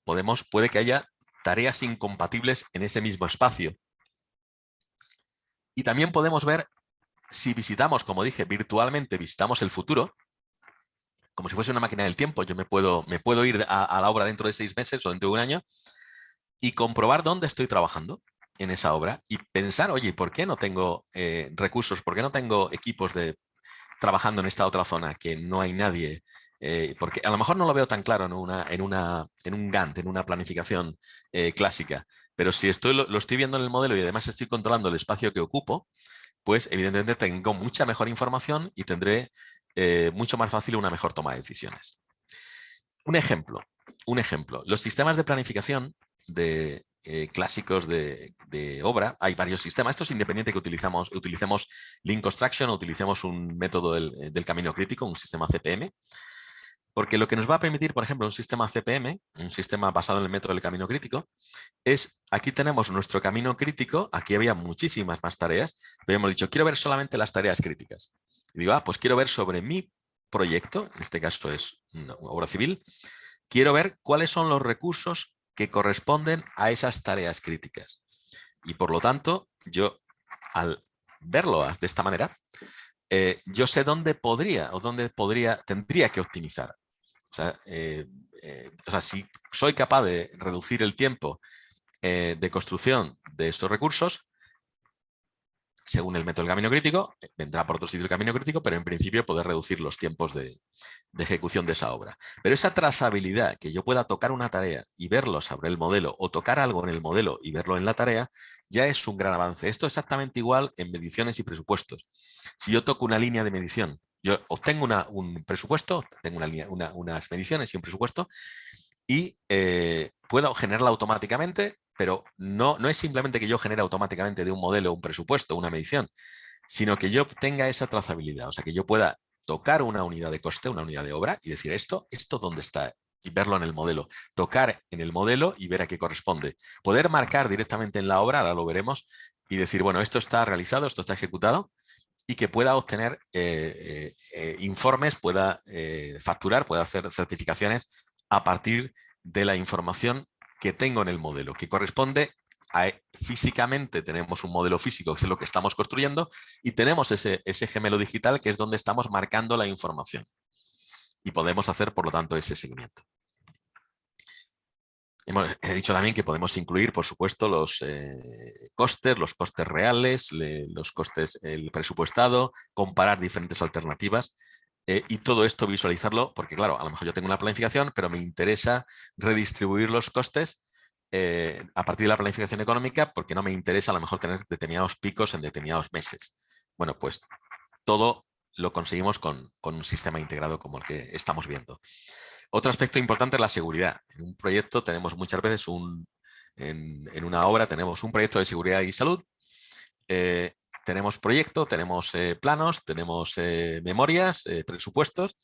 Puede que haya tareas incompatibles en ese mismo espacio. Y también podemos ver si visitamos, como dije, virtualmente visitamos el futuro, como si fuese una máquina del tiempo. Yo me puedo ir a la obra dentro de 6 meses o dentro de un año y comprobar dónde estoy trabajando en esa obra y pensar, oye, ¿por qué no tengo recursos? ¿Por qué no tengo equipos trabajando en esta otra zona que no hay nadie? Porque a lo mejor no lo veo tan claro en un Gantt, en una planificación clásica, pero si lo estoy viendo en el modelo y además estoy controlando el espacio que ocupo, pues evidentemente tengo mucha mejor información y tendré mucho más fácil una mejor toma de decisiones. Un ejemplo. Los sistemas de planificación clásicos de obra, hay varios sistemas. Esto es independiente que utilicemos Lean Construction o utilicemos un método del camino crítico, un sistema CPM, porque lo que nos va a permitir, por ejemplo, un sistema CPM, un sistema basado en el método del camino crítico, es, aquí tenemos nuestro camino crítico, aquí había muchísimas más tareas, pero hemos dicho, quiero ver solamente las tareas críticas. Y digo, pues quiero ver sobre mi proyecto, en este caso es una obra civil, quiero ver cuáles son los recursos que corresponden a esas tareas críticas. Y por lo tanto, yo al verlo de esta manera, yo sé dónde tendría que optimizar. O sea, si soy capaz de reducir el tiempo de construcción de estos recursos, según el método del camino crítico, vendrá por otro sitio el camino crítico, pero en principio poder reducir los tiempos de ejecución de esa obra. Pero esa trazabilidad, que yo pueda tocar una tarea y verlo sobre el modelo, o tocar algo en el modelo y verlo en la tarea, ya es un gran avance. Esto es exactamente igual en mediciones y presupuestos. Si yo toco una línea de medición, yo obtengo un presupuesto, tengo unas mediciones y un presupuesto, y puedo generarla automáticamente, pero no es simplemente que yo genere automáticamente de un modelo un presupuesto, una medición, sino que yo tenga esa trazabilidad, o sea, que yo pueda tocar una unidad de coste, una unidad de obra y decir esto dónde está y verlo en el modelo, tocar en el modelo y ver a qué corresponde. Poder marcar directamente en la obra, ahora lo veremos, y decir, bueno, esto está realizado, esto está ejecutado, y que pueda obtener informes, pueda facturar, pueda hacer certificaciones a partir de la información que tengo en el modelo, que corresponde a físicamente. Tenemos un modelo físico, que es lo que estamos construyendo, y tenemos ese gemelo digital, que es donde estamos marcando la información. Y podemos hacer, por lo tanto, ese seguimiento. He dicho también que podemos incluir, por supuesto, los costes reales, los costes, el presupuestado, comparar diferentes alternativas y todo esto visualizarlo, porque claro, a lo mejor yo tengo una planificación, pero me interesa redistribuir los costes a partir de la planificación económica, porque no me interesa a lo mejor tener determinados picos en determinados meses. Bueno, pues todo lo conseguimos con un sistema integrado como el que estamos viendo. Otro aspecto importante es la seguridad. En un proyecto tenemos muchas veces en una obra tenemos un proyecto de seguridad y salud, tenemos proyecto, tenemos planos, tenemos memorias, presupuestos,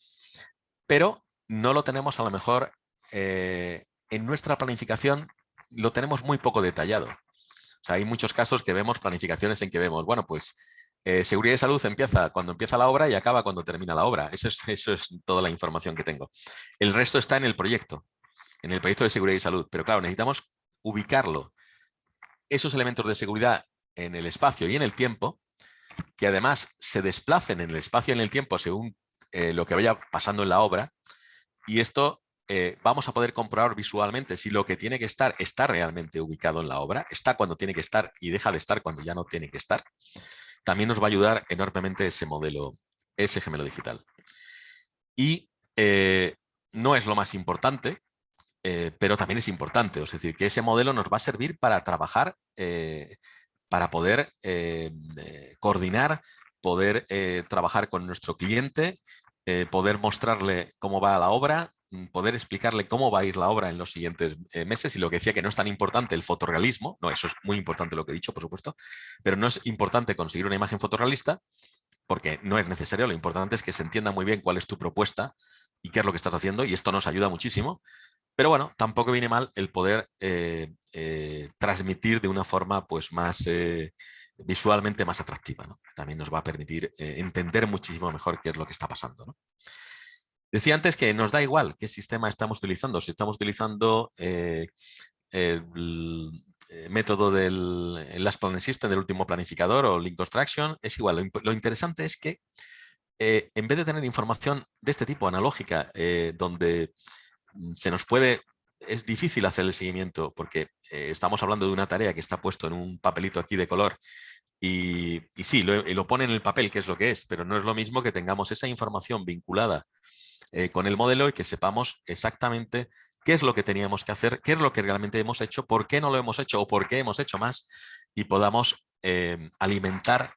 pero no lo tenemos a lo mejor en nuestra planificación, lo tenemos muy poco detallado. O sea, hay muchos casos que vemos planificaciones en que vemos, bueno, pues seguridad y salud empieza cuando empieza la obra y acaba cuando termina la obra. Eso es toda la información que tengo. El resto está en el proyecto de seguridad y salud. Pero claro, necesitamos ubicarlo, esos elementos de seguridad, en el espacio y en el tiempo, que además se desplacen en el espacio y en el tiempo según lo que vaya pasando en la obra. Y esto vamos a poder comprobar visualmente si lo que tiene que estar está realmente ubicado en la obra, está cuando tiene que estar y deja de estar cuando ya no tiene que estar. También nos va a ayudar enormemente ese modelo, ese gemelo digital. Y no es lo más importante, pero también es importante. Es decir, que ese modelo nos va a servir para trabajar, para poder coordinar, poder trabajar con nuestro cliente, poder mostrarle cómo va la obra, poder explicarle cómo va a ir la obra en los siguientes meses. Y lo que decía, que no es tan importante el fotorrealismo, no, eso es muy importante lo que he dicho, por supuesto, pero no es importante conseguir una imagen fotorrealista, porque no es necesario. Lo importante es que se entienda muy bien cuál es tu propuesta y qué es lo que estás haciendo, y esto nos ayuda muchísimo. Pero bueno, tampoco viene mal el poder transmitir de una forma pues más visualmente más atractiva, ¿no? También nos va a permitir entender muchísimo mejor qué es lo que está pasando, ¿no? Decía antes que nos da igual qué sistema estamos utilizando. Si estamos utilizando el método del Last Plan System, del último planificador, o Link Construction, es igual. Lo interesante es que en vez de tener información de este tipo, analógica, donde se nos es difícil hacer el seguimiento porque estamos hablando de una tarea que está puesto en un papelito aquí de color y sí, lo pone en el papel, que es lo que es, pero no es lo mismo que tengamos esa información vinculada con el modelo y que sepamos exactamente qué es lo que teníamos que hacer, qué es lo que realmente hemos hecho, por qué no lo hemos hecho o por qué hemos hecho más, y podamos alimentar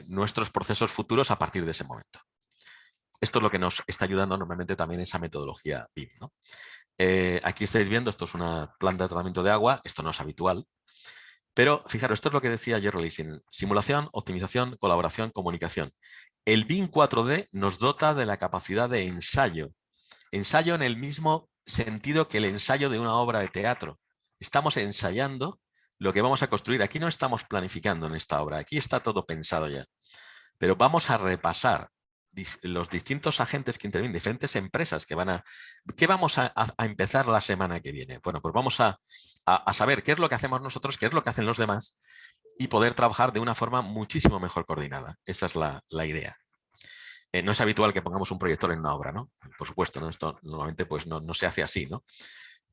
nuestros procesos futuros a partir de ese momento. Esto es lo que nos está ayudando normalmente también esa metodología BIM, ¿no? Aquí estáis viendo, esto es una planta de tratamiento de agua, esto no es habitual, pero fijaros, esto es lo que decía Jerry Leasing: simulación, optimización, colaboración, comunicación. El BIM 4D nos dota de la capacidad de ensayo. Ensayo en el mismo sentido que el ensayo de una obra de teatro. Estamos ensayando lo que vamos a construir. Aquí no estamos planificando en esta obra, aquí está todo pensado ya. Pero vamos a repasar los distintos agentes que intervienen, diferentes empresas que van a... ¿Qué vamos a empezar la semana que viene? Bueno, pues vamos a saber qué es lo que hacemos nosotros, qué es lo que hacen los demás, y poder trabajar de una forma muchísimo mejor coordinada. Esa es la idea. No es habitual que pongamos un proyector en una obra, ¿no? Por supuesto, ¿no? Esto normalmente pues no se hace así, ¿no?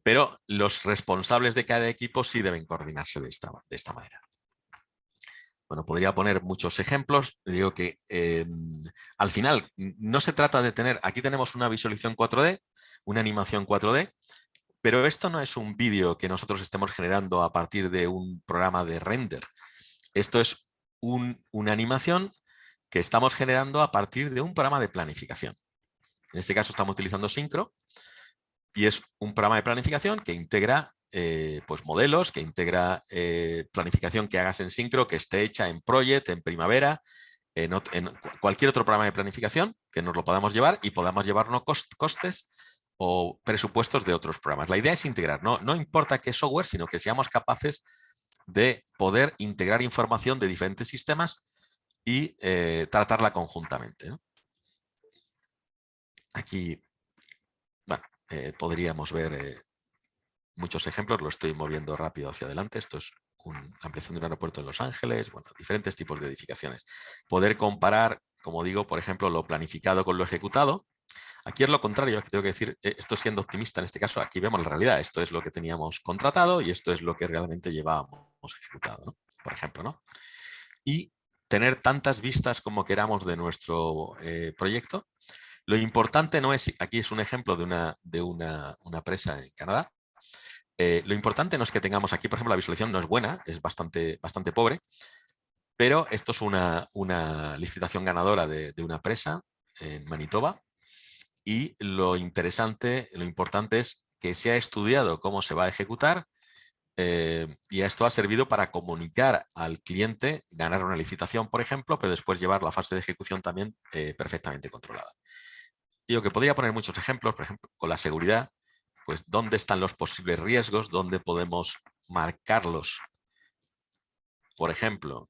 Pero los responsables de cada equipo sí deben coordinarse de esta manera. Bueno, podría poner muchos ejemplos. Digo que al final no se trata de tener... Aquí tenemos una visualización 4D, una animación 4D, pero esto no es un vídeo que nosotros estemos generando a partir de un programa de render. Esto es una animación que estamos generando a partir de un programa de planificación. En este caso estamos utilizando Syncro y es un programa de planificación que integra pues modelos, que integra planificación que hagas en Syncro, que esté hecha en Project, en Primavera, en cualquier otro programa de planificación que nos lo podamos llevar y podamos llevarnos costes o presupuestos de otros programas. La idea es integrar, no importa qué software, sino que seamos capaces de poder integrar información de diferentes sistemas y tratarla conjuntamente, ¿no? Aquí, bueno, podríamos ver muchos ejemplos, lo estoy moviendo rápido hacia adelante. Esto es una ampliación de un aeropuerto en Los Ángeles, bueno, diferentes tipos de edificaciones. Poder comparar, como digo, por ejemplo, lo planificado con lo ejecutado. Aquí es lo contrario, aquí tengo que decir, esto siendo optimista en este caso, aquí vemos la realidad. Esto es lo que teníamos contratado y esto es lo que realmente llevábamos ejecutado, ¿no? Por ejemplo, ¿no? Y tener tantas vistas como queramos de nuestro proyecto. Lo importante no es, aquí es un ejemplo de una presa en Canadá. Lo importante no es que tengamos aquí, por ejemplo, la visualización no es buena, es bastante pobre, pero esto es una licitación ganadora de una presa en Manitoba, y lo importante es que se ha estudiado cómo se va a ejecutar, y esto ha servido para comunicar al cliente, ganar una licitación, por ejemplo, pero después llevar la fase de ejecución también perfectamente controlada. Digo que podría poner muchos ejemplos, por ejemplo, con la seguridad, pues dónde están los posibles riesgos, dónde podemos marcarlos. Por ejemplo,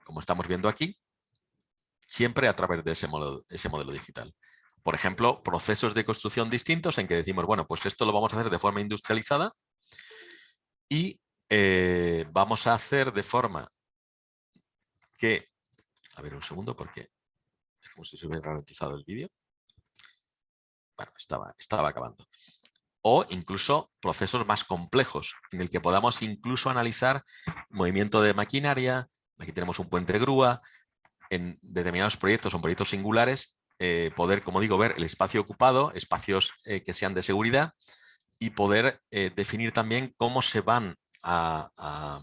como estamos viendo aquí, siempre a través de ese modelo digital. Por ejemplo, procesos de construcción distintos en que decimos, bueno, pues esto lo vamos a hacer de forma industrializada y vamos a hacer de forma que... A ver, un segundo, porque es como si se hubiera ralentizado el vídeo. Bueno, estaba acabando. O incluso procesos más complejos, en el que podamos incluso analizar movimiento de maquinaria. Aquí tenemos un puente de grúa. En determinados proyectos o proyectos singulares, poder, como digo, ver el espacio ocupado, espacios que sean de seguridad, y poder definir también cómo se van a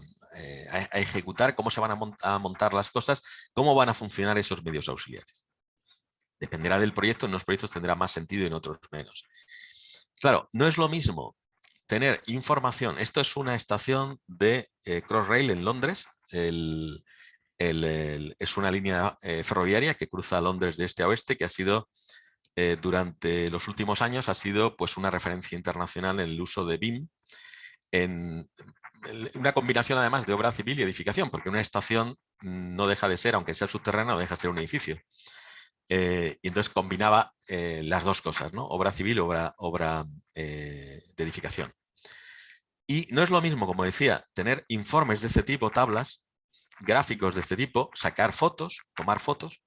ejecutar, cómo se van a montar las cosas, cómo van a funcionar esos medios auxiliares. Dependerá del proyecto, en unos proyectos tendrá más sentido y en otros menos. Claro, no es lo mismo tener información. Esto es una estación de Crossrail en Londres. Es una línea ferroviaria que cruza Londres de este a oeste, que ha sido, durante los últimos años, ha sido pues una referencia internacional en el uso de BIM, en una combinación además de obra civil y edificación, porque una estación no deja de ser, aunque sea subterránea, no deja de ser un edificio. Y entonces combinaba las dos cosas, ¿no? Obra civil, obra de edificación. Y no es lo mismo, como decía, tener informes de este tipo, tablas, gráficos de este tipo, sacar fotos, tomar fotos,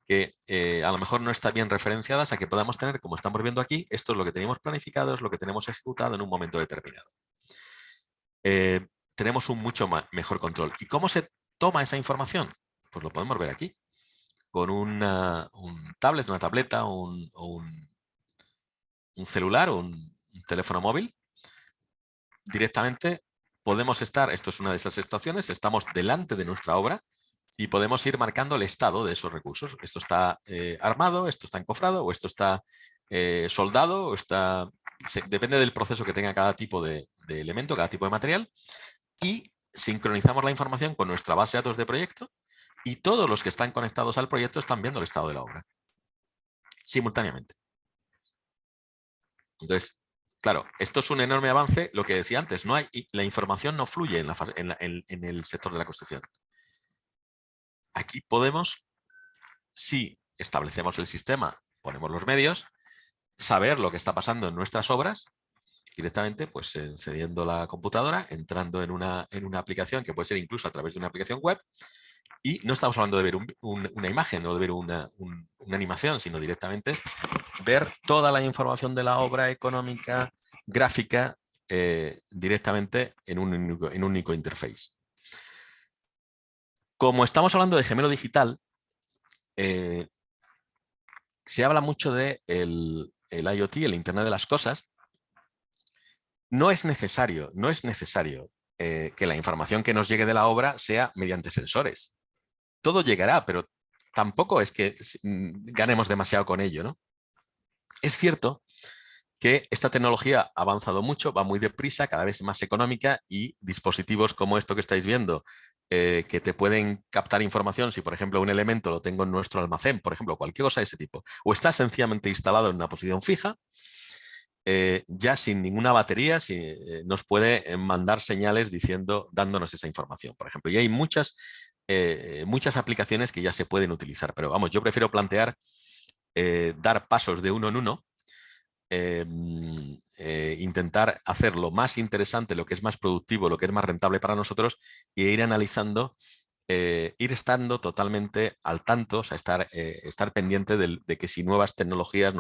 que a lo mejor no están bien referenciadas a que podamos tener, como estamos viendo aquí, esto es lo que teníamos planificado, es lo que tenemos ejecutado en un momento determinado. Tenemos un mucho mejor control. ¿Y cómo se toma esa información? Pues lo podemos ver aquí, con un tablet, una tableta, un celular, un teléfono móvil. Directamente podemos estar, esto es una de esas estaciones, estamos delante de nuestra obra y podemos ir marcando el estado de esos recursos. Esto está armado, esto está encofrado, o esto está soldado, o está... depende del proceso que tenga cada tipo de elemento, cada tipo de material, y sincronizamos la información con nuestra base de datos de proyecto y todos los que están conectados al proyecto están viendo el estado de la obra simultáneamente. Entonces, claro, esto es un enorme avance. Lo que decía antes, no hay, la información no fluye en el sector de la construcción. Aquí podemos, si establecemos el sistema, ponemos los medios, saber lo que está pasando en nuestras obras directamente, pues encediendo la computadora, entrando en una aplicación que puede ser incluso a través de una aplicación web, y no estamos hablando de ver una imagen o de ver una animación, sino directamente ver toda la información de la obra económica, gráfica, directamente en un único interface. Como estamos hablando de gemelo digital, se habla mucho de el IoT, el Internet de las Cosas. No es necesario que la información que nos llegue de la obra sea mediante sensores. Todo llegará, pero tampoco es que ganemos demasiado con ello, ¿no? Es cierto que esta tecnología ha avanzado mucho, va muy deprisa, cada vez más económica, y dispositivos como esto que estáis viendo, que te pueden captar información si, por ejemplo, un elemento lo tengo en nuestro almacén, por ejemplo, cualquier cosa de ese tipo, o está sencillamente instalado en una posición fija, ya sin ninguna batería nos puede mandar señales dándonos esa información, por ejemplo. Y hay muchas aplicaciones que ya se pueden utilizar, pero vamos, yo prefiero plantear dar pasos de uno en uno, intentar hacer lo más interesante, lo que es más productivo, lo que es más rentable para nosotros, e ir analizando, ir estando totalmente al tanto, o sea, estar pendiente de que si nuevas tecnologías,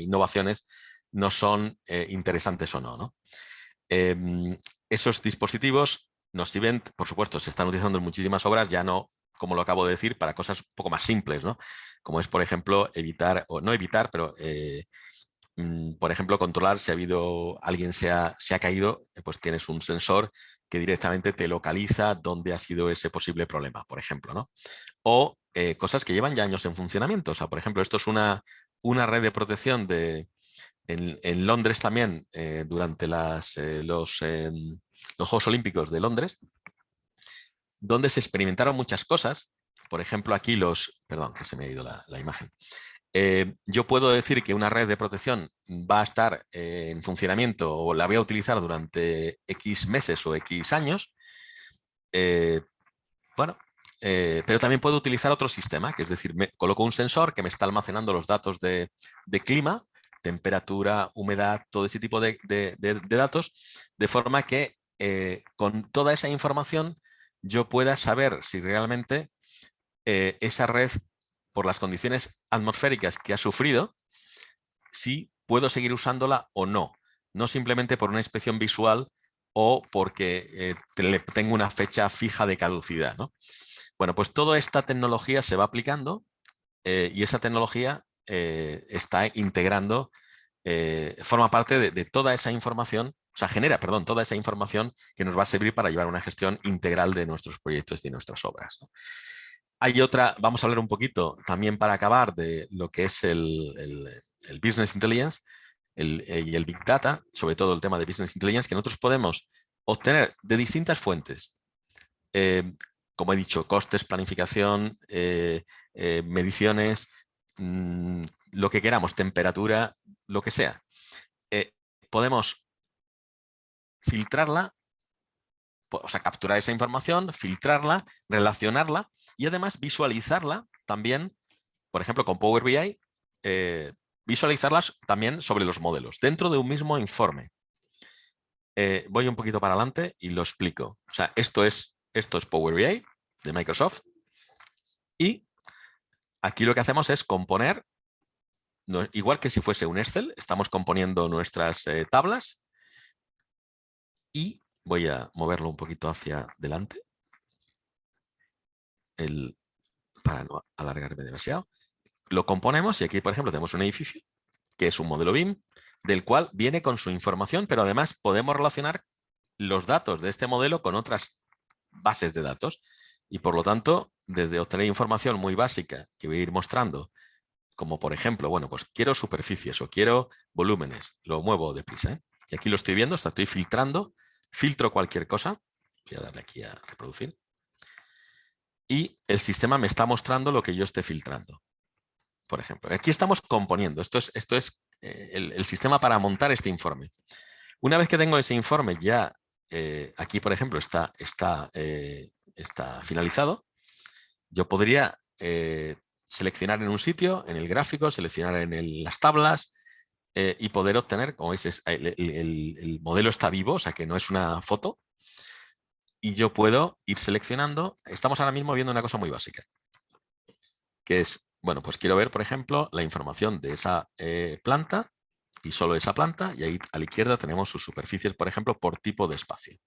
innovaciones no son interesantes o no, ¿no? Esos dispositivos nos sirven, por supuesto, se están utilizando en muchísimas obras, ya no, como lo acabo de decir, para cosas un poco más simples, ¿no? Como es, por ejemplo, evitar, o no evitar, pero por ejemplo, controlar si alguien se ha caído, pues tienes un sensor que directamente te localiza dónde ha sido ese posible problema, por ejemplo, ¿no? O cosas que llevan ya años en funcionamiento. O sea, por ejemplo, esto es una red de protección en Londres también, durante los Juegos Olímpicos de Londres, donde se experimentaron muchas cosas. Por ejemplo, aquí perdón, que se me ha ido la imagen. Yo puedo decir que una red de protección va a estar en funcionamiento o la voy a utilizar durante X meses o X años. Pero también puedo utilizar otro sistema, que es decir, me coloco un sensor que me está almacenando los datos de clima, temperatura, humedad, todo ese tipo de datos, de forma que con toda esa información yo pueda saber si realmente esa red, por las condiciones atmosféricas que ha sufrido, si puedo seguir usándola o no. No simplemente por una inspección visual o porque tengo una fecha fija de caducidad, ¿no? Bueno, pues toda esta tecnología se va aplicando y esa tecnología está integrando, forma parte de toda esa información, o sea, genera, perdón, toda esa información que nos va a servir para llevar una gestión integral de nuestros proyectos y de nuestras obras, ¿no? Hay otra, vamos a hablar un poquito también para acabar de lo que es el Business Intelligence y el Big Data, sobre todo el tema de Business Intelligence, que nosotros podemos obtener de distintas fuentes. Como he dicho, costes, planificación, mediciones, lo que queramos, temperatura, lo que sea. Podemos filtrarla, o sea, capturar esa información, filtrarla, relacionarla y además visualizarla también, por ejemplo, con Power BI, visualizarlas también sobre los modelos, dentro de un mismo informe. voy un poquito para adelante y lo explico. O sea, esto es Power BI de Microsoft. Y aquí lo que hacemos es componer, igual que si fuese un Excel, estamos componiendo nuestras tablas. Y voy a moverlo un poquito hacia adelante para no alargarme demasiado. Lo componemos y aquí, por ejemplo, tenemos un edificio que es un modelo BIM del cual viene con su información, pero además podemos relacionar los datos de este modelo con otras bases de datos y por lo tanto, desde obtener información muy básica que voy a ir mostrando, como por ejemplo, bueno, pues quiero superficies o quiero volúmenes, lo muevo deprisa, ¿eh? Y aquí lo estoy viendo, estoy filtrando, filtro cualquier cosa, voy a darle aquí a reproducir, y el sistema me está mostrando lo que yo esté filtrando. Por ejemplo, aquí estamos componiendo, esto es el sistema para montar este informe. Una vez que tengo ese informe ya, aquí por ejemplo está finalizado, yo podría seleccionar en un sitio, en el gráfico, seleccionar en las tablas y poder obtener, como veis, el modelo está vivo, o sea que no es una foto, y yo puedo ir seleccionando. Estamos ahora mismo viendo una cosa muy básica, que es, bueno, pues quiero ver, por ejemplo, la información de esa planta y solo esa planta, y ahí a la izquierda tenemos sus superficies, por ejemplo, por tipo de espacio.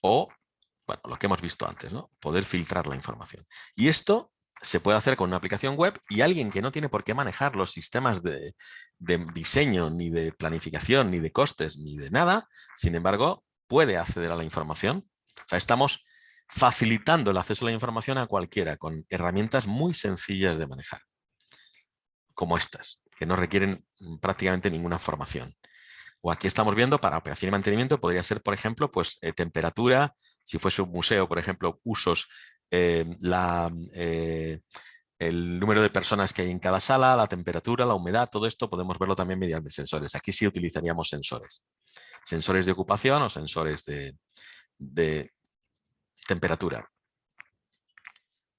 O, bueno, lo que hemos visto antes, ¿no? Poder filtrar la información. Y esto se puede hacer con una aplicación web y alguien que no tiene por qué manejar los sistemas de diseño, ni de planificación, ni de costes, ni de nada, sin embargo, puede acceder a la información. O sea, estamos facilitando el acceso a la información a cualquiera con herramientas muy sencillas de manejar, como estas, que no requieren prácticamente ninguna formación. O aquí estamos viendo para operación y mantenimiento, podría ser, por ejemplo, pues temperatura, si fuese un museo, por ejemplo, usos, el número de personas que hay en cada sala, la temperatura, la humedad, todo esto podemos verlo también mediante sensores. Aquí sí utilizaríamos sensores. Sensores de ocupación o sensores de temperatura.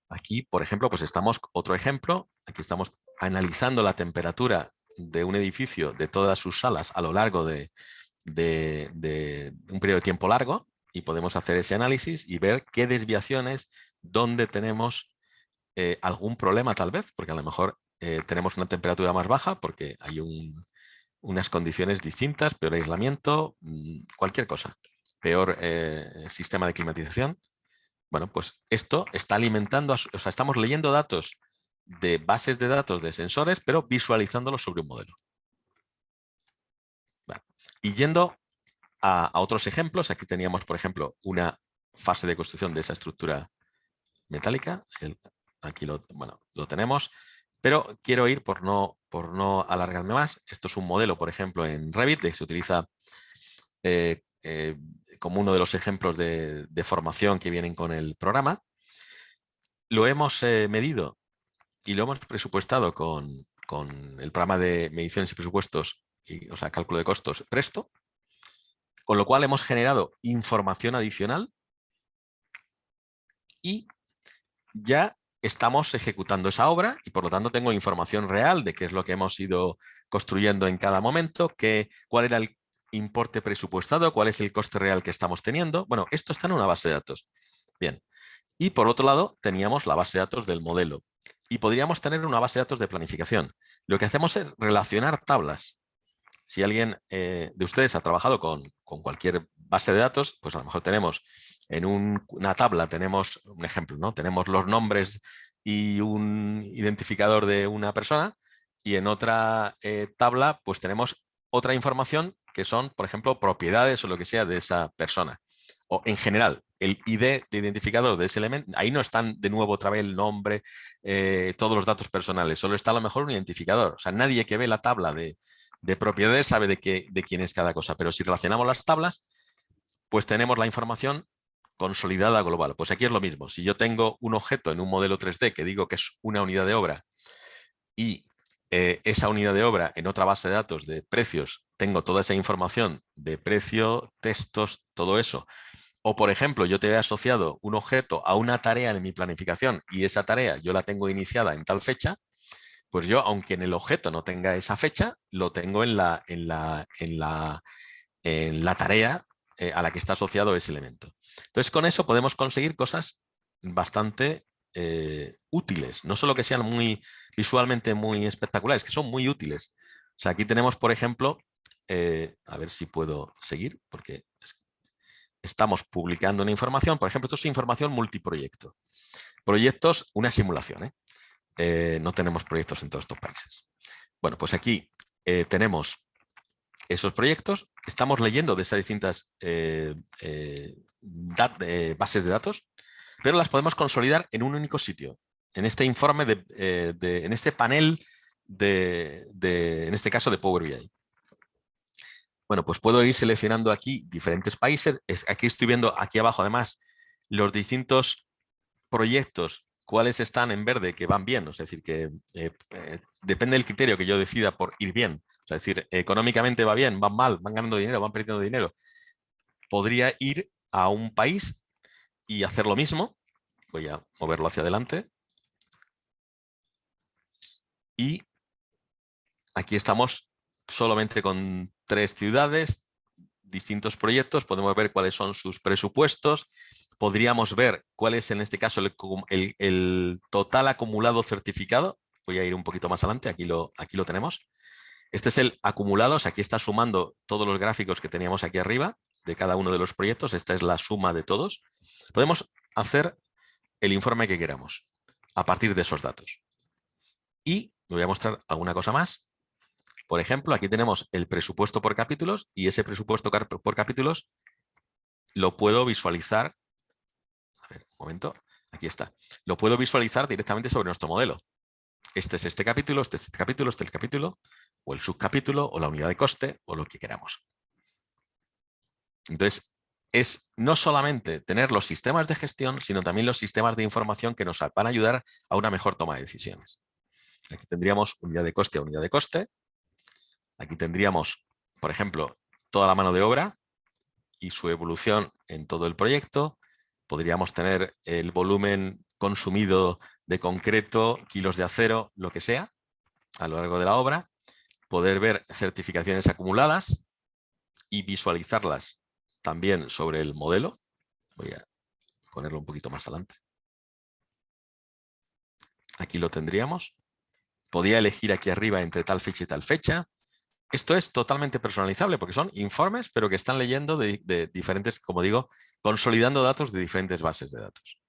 Aquí, por ejemplo, pues estamos, otro ejemplo, aquí estamos analizando la temperatura de un edificio, de todas sus salas a lo largo de un periodo de tiempo largo, y podemos hacer ese análisis y ver qué desviaciones, dónde tenemos algún problema tal vez, porque a lo mejor tenemos una temperatura más baja porque hay unas condiciones distintas, peor aislamiento, cualquier cosa, peor sistema de climatización. Bueno, pues esto está alimentando, o sea, estamos leyendo datos de bases de datos de sensores, pero visualizándolos sobre un modelo. Vale. Y yendo a otros ejemplos, aquí teníamos, por ejemplo, una fase de construcción de esa estructura metálica. Aquí lo tenemos, pero quiero ir por no alargarme más. Esto es un modelo, por ejemplo, en Revit, que se utiliza como uno de los ejemplos de formación que vienen con el programa. Lo hemos medido y lo hemos presupuestado con el programa de mediciones y presupuestos, o sea, cálculo de costos Presto, con lo cual hemos generado información adicional y ya estamos ejecutando esa obra y por lo tanto tengo información real de qué es lo que hemos ido construyendo en cada momento, cuál era el importe presupuestado, cuál es el coste real que estamos teniendo. Bueno, esto está en una base de datos. Bien. Y por otro lado, teníamos la base de datos del modelo. Y podríamos tener una base de datos de planificación. Lo que hacemos es relacionar tablas. Si alguien de ustedes ha trabajado con cualquier base de datos, pues a lo mejor tenemos en una tabla, tenemos un ejemplo, ¿no? Tenemos los nombres y un identificador de una persona, y en otra tabla pues tenemos otra información que son, por ejemplo, propiedades o lo que sea de esa persona. O en general, el ID de identificador de ese elemento, ahí no están de nuevo otra vez el nombre, todos los datos personales, solo está a lo mejor un identificador. O sea, nadie que ve la tabla de propiedades sabe de quién es cada cosa, pero si relacionamos las tablas, pues tenemos la información consolidada global. Pues aquí es lo mismo. Si yo tengo un objeto en un modelo 3D que digo que es una unidad de obra y esa unidad de obra en otra base de datos de precios, tengo toda esa información de precio, textos, todo eso. O, por ejemplo, yo te he asociado un objeto a una tarea en mi planificación y esa tarea yo la tengo iniciada en tal fecha, pues yo, aunque en el objeto no tenga esa fecha, lo tengo en la en la tarea a la que está asociado ese elemento. Entonces, con eso podemos conseguir cosas bastante útiles, no solo que sean visualmente muy espectaculares, que son muy útiles. O sea, aquí tenemos, por ejemplo, a ver si puedo seguir, porque estamos publicando una información. Por ejemplo, esto es información multiproyecto. Proyectos, una simulación, no tenemos proyectos en todos estos países. Bueno, pues aquí tenemos esos proyectos, estamos leyendo de esas distintas bases de datos, pero las podemos consolidar en un único sitio, en este informe, en este panel, en este caso de Power BI. Bueno, pues puedo ir seleccionando aquí diferentes países. Aquí estoy viendo, aquí abajo además, los distintos proyectos, cuáles están en verde, que van bien. Es decir, que depende del criterio que yo decida por ir bien. Es decir, económicamente va bien, van mal, van ganando dinero, van perdiendo dinero. Podría ir a un país y hacer lo mismo. Voy a moverlo hacia adelante. Y aquí estamos solamente con 3 ciudades, distintos proyectos. Podemos ver cuáles son sus presupuestos. Podríamos ver cuál es en este caso el total acumulado certificado. Voy a ir un poquito más adelante, aquí lo tenemos. Este es el acumulado, o sea, aquí está sumando todos los gráficos que teníamos aquí arriba de cada uno de los proyectos. Esta es la suma de todos. Podemos hacer el informe que queramos a partir de esos datos. Y me voy a mostrar alguna cosa más. Por ejemplo, aquí tenemos el presupuesto por capítulos y ese presupuesto por capítulos lo puedo visualizar. A ver, un momento. Aquí está. Lo puedo visualizar directamente sobre nuestro modelo. Este es este capítulo, este es este capítulo, este es el capítulo, o el subcapítulo, o la unidad de coste, o lo que queramos. Entonces, es no solamente tener los sistemas de gestión, sino también los sistemas de información que nos van a ayudar a una mejor toma de decisiones. Aquí tendríamos unidad de coste a unidad de coste. Aquí tendríamos, por ejemplo, toda la mano de obra y su evolución en todo el proyecto. Podríamos tener el volumen consumido de concreto, kilos de acero, lo que sea, a lo largo de la obra. Poder ver certificaciones acumuladas y visualizarlas también sobre el modelo. Voy a ponerlo un poquito más adelante. Aquí lo tendríamos. Podría elegir aquí arriba entre tal fecha y tal fecha. Esto es totalmente personalizable porque son informes, pero que están leyendo de diferentes, como digo, consolidando datos de diferentes bases de datos.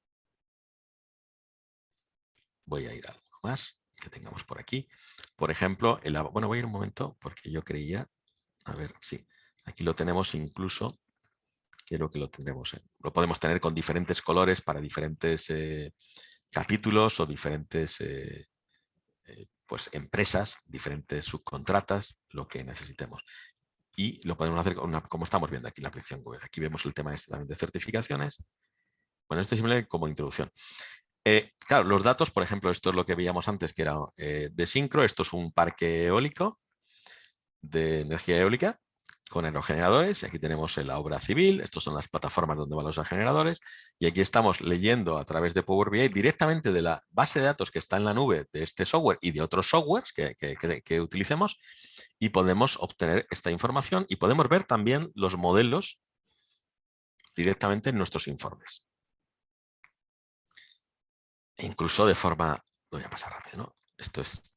Voy a ir a algo más que tengamos por aquí. Por ejemplo, bueno, voy a ir un momento porque yo creía, a ver, sí, aquí lo tenemos incluso, creo que lo tendremos, lo podemos tener con diferentes colores para diferentes capítulos o diferentes pues empresas, diferentes subcontratas, lo que necesitemos. Y lo podemos hacer como estamos viendo aquí en la aplicación web. Aquí vemos el tema también de certificaciones. Bueno, esto es simplemente como introducción. Claro, los datos, por ejemplo, esto es lo que veíamos antes, que era de Syncro. Esto es un parque eólico de energía eólica con aerogeneradores. Aquí tenemos la obra civil. Estas son las plataformas donde van los aerogeneradores. Y aquí estamos leyendo a través de Power BI directamente de la base de datos que está en la nube de este software y de otros softwares que utilicemos. Y podemos obtener esta información y podemos ver también los modelos directamente en nuestros informes. E incluso de forma, voy a pasar rápido, ¿no? Esto es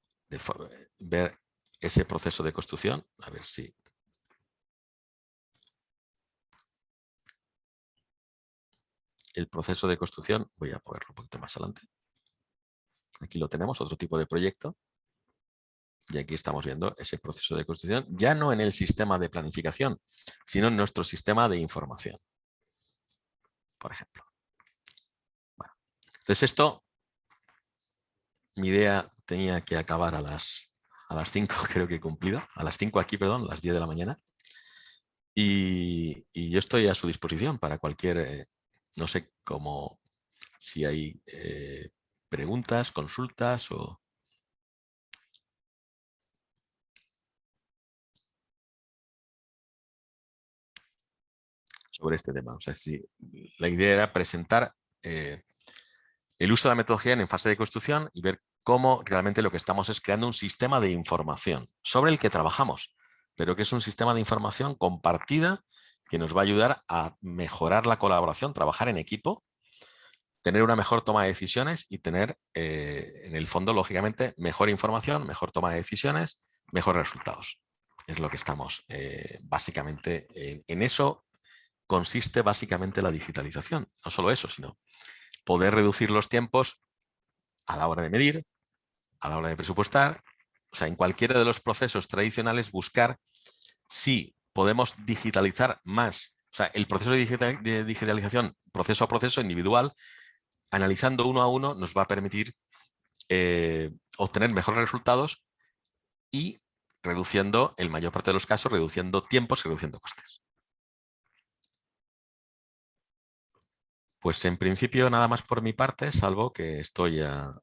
ver ese proceso de construcción, a ver si... El proceso de construcción, voy a ponerlo un poquito más adelante. Aquí lo tenemos, otro tipo de proyecto. Y aquí estamos viendo ese proceso de construcción, ya no en el sistema de planificación, sino en nuestro sistema de información, por ejemplo. Bueno, entonces esto, mi idea tenía que acabar a las 5, creo que he cumplido, a las 5 aquí, perdón, a las 10 de la mañana. Y yo estoy a su disposición para cualquier, no sé cómo, si hay preguntas, consultas o... sobre este tema. O sea, si la idea era presentar el uso de la metodología en fase de construcción y ver cómo realmente lo que estamos es creando un sistema de información sobre el que trabajamos, pero que es un sistema de información compartida que nos va a ayudar a mejorar la colaboración, trabajar en equipo, tener una mejor toma de decisiones y tener, en el fondo, lógicamente, mejor información, mejor toma de decisiones, mejores resultados. Es lo que estamos básicamente en eso. Consiste básicamente la digitalización. No solo eso, sino poder reducir los tiempos a la hora de medir, a la hora de presupuestar, o sea, en cualquiera de los procesos tradicionales buscar si podemos digitalizar más. O sea, el proceso de digitalización, proceso a proceso, individual, analizando uno a uno, nos va a permitir obtener mejores resultados y reduciendo, en mayor parte de los casos, reduciendo tiempos y reduciendo costes. Pues en principio nada más por mi parte, salvo que estoy a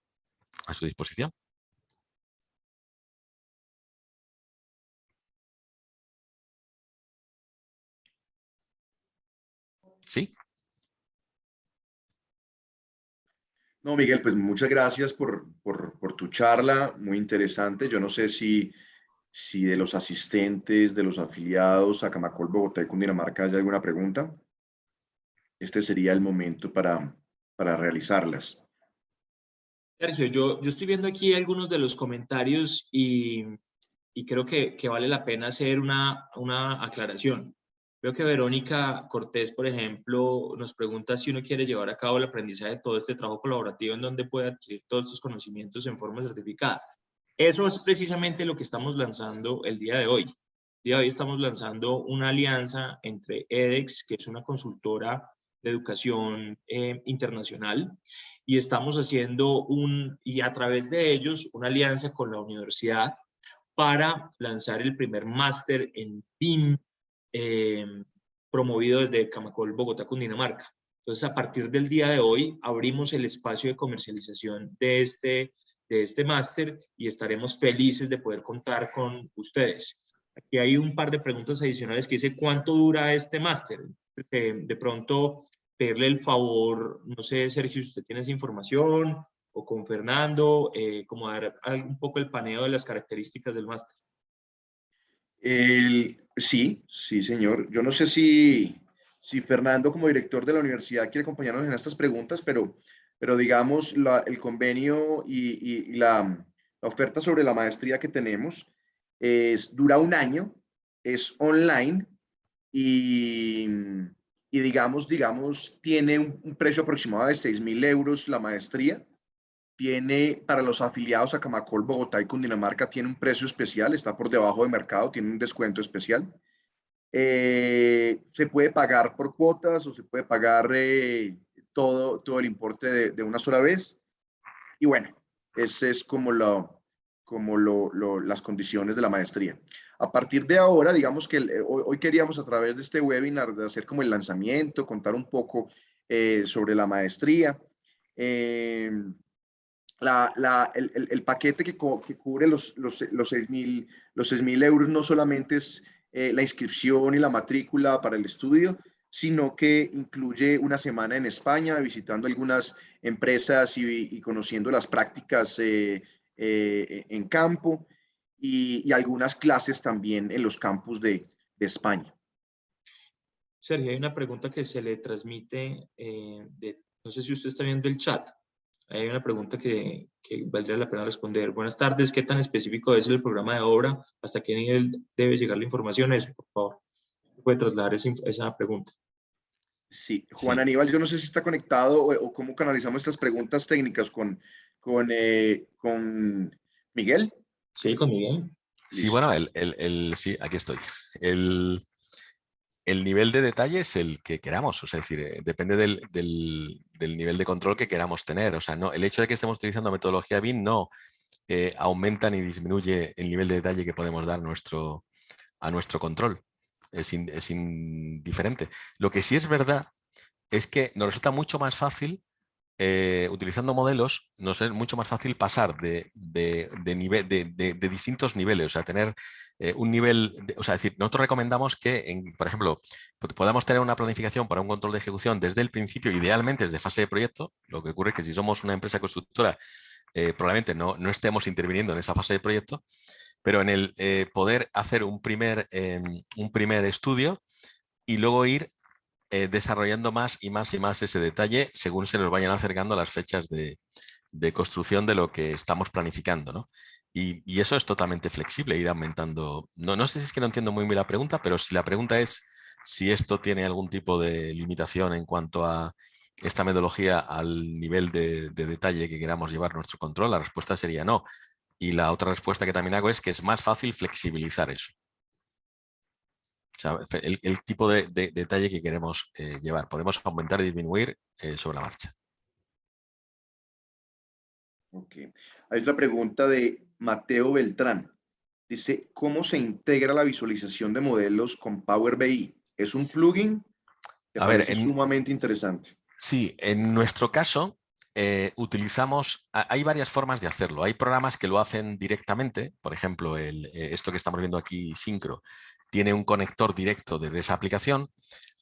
su disposición. ¿Sí? No, Miguel, pues muchas gracias por tu charla, muy interesante. Yo no sé si de los asistentes, de los afiliados a Camacol Bogotá y Cundinamarca hay alguna pregunta. Este sería el momento para realizarlas. Sergio, yo estoy viendo aquí algunos de los comentarios y creo que vale la pena hacer una aclaración. Veo que Verónica Cortés, por ejemplo, nos pregunta si uno quiere llevar a cabo el aprendizaje de todo este trabajo colaborativo en donde puede adquirir todos estos conocimientos en forma certificada. Eso es precisamente lo que estamos lanzando el día de hoy. El día de hoy estamos lanzando una alianza entre edX, que es una consultora de educación internacional, y estamos haciendo y a través de ellos una alianza con la universidad para lanzar el primer máster en BIM promovido desde Camacol, Bogotá, Cundinamarca. Entonces, a partir del día de hoy, abrimos el espacio de comercialización de este máster y estaremos felices de poder contar con ustedes. Aquí hay un par de preguntas adicionales que dice, ¿cuánto dura este máster? De pronto, pedirle el favor, no sé, Sergio, si usted tiene esa información, o con Fernando, como dar un poco el paneo de las características del máster. Sí, señor. Yo no sé si Fernando, como director de la universidad, quiere acompañarnos en estas preguntas, pero digamos, el convenio y la oferta sobre la maestría que tenemos dura un año, es online y digamos, tiene un precio aproximado de 6.000 euros la maestría. Tiene para los afiliados a Camacol, Bogotá y Cundinamarca, tiene un precio especial, está por debajo de mercado, tiene un descuento especial. Se puede pagar por cuotas o se puede pagar todo el importe de una sola vez. Y bueno, ese es como las condiciones de la maestría. A partir de ahora, digamos que hoy queríamos a través de este webinar de hacer como el lanzamiento, contar un poco sobre la maestría. El paquete que cubre los 6.000 euros no solamente es la inscripción y la matrícula para el estudio, sino que incluye una semana en España visitando algunas empresas y conociendo las prácticas en campo y algunas clases también en los campus de España. Sergio, hay una pregunta que se le transmite, no sé si usted está viendo el chat. Hay una pregunta que valdría la pena responder. Buenas tardes, ¿qué tan específico es el programa de obra? ¿Hasta qué nivel debe llegar la información? Eso, por favor. ¿Puede trasladar esa pregunta? Sí, Juan Aníbal, yo no sé si está conectado o cómo canalizamos estas preguntas técnicas con Miguel. Sí, con Miguel. Sí, bueno, sí, aquí estoy. El nivel de detalle es el que queramos, o sea, es decir, depende del nivel de control que queramos tener. O sea, no, el hecho de que estemos utilizando metodología BIM no aumenta ni disminuye el nivel de detalle que podemos dar a nuestro control. Es indiferente. Lo que sí es verdad es que nos resulta mucho más fácil, utilizando modelos, nos es mucho más fácil pasar de distintos niveles, o sea, tener un nivel, o sea, decir, nosotros recomendamos que, por ejemplo, podamos tener una planificación para un control de ejecución desde el principio, idealmente desde fase de proyecto. Lo que ocurre es que si somos una empresa constructora, probablemente no estemos interviniendo en esa fase de proyecto, pero en el poder hacer un primer estudio y luego ir desarrollando más y más y más ese detalle según se nos vayan acercando las fechas de construcción de lo que estamos planificando, ¿no? Y eso es totalmente flexible, ir aumentando. No sé si es que no entiendo muy bien la pregunta, pero si la pregunta es si esto tiene algún tipo de limitación en cuanto a esta metodología al nivel de detalle que queramos llevar nuestro control, la respuesta sería no. Y la otra respuesta que también hago es que es más fácil flexibilizar eso. O sea, el tipo de detalle que queremos llevar. Podemos aumentar y disminuir sobre la marcha. Ok. Hay otra pregunta de Mateo Beltrán. Dice, ¿cómo se integra la visualización de modelos con Power BI? ¿Es un plugin? Me parece sumamente interesante. Sí, en nuestro caso hay varias formas de hacerlo. Hay programas que lo hacen directamente. Por ejemplo, esto que estamos viendo aquí, Syncro, tiene un conector directo desde esa aplicación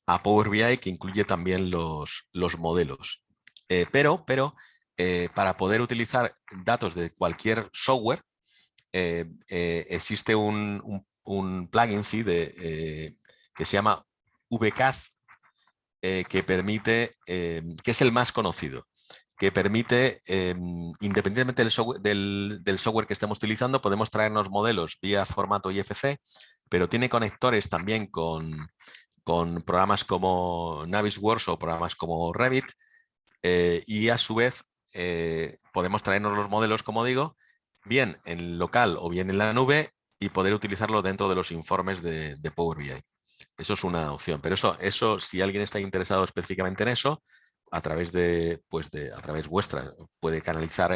a Power BI que incluye también los modelos. Pero para poder utilizar datos de cualquier software, existe un plugin sí, que se llama VCAD, que permite, que es el más conocido, que permite, independientemente del software que estemos utilizando, podemos traernos modelos vía formato IFC, pero tiene conectores también con programas como Navisworks o programas como Revit, y a su vez podemos traernos los modelos, como digo, bien en local o bien en la nube y poder utilizarlo dentro de los informes de Power BI. Eso es una opción, pero eso si alguien está interesado específicamente en eso, a través a través vuestra, puede canalizar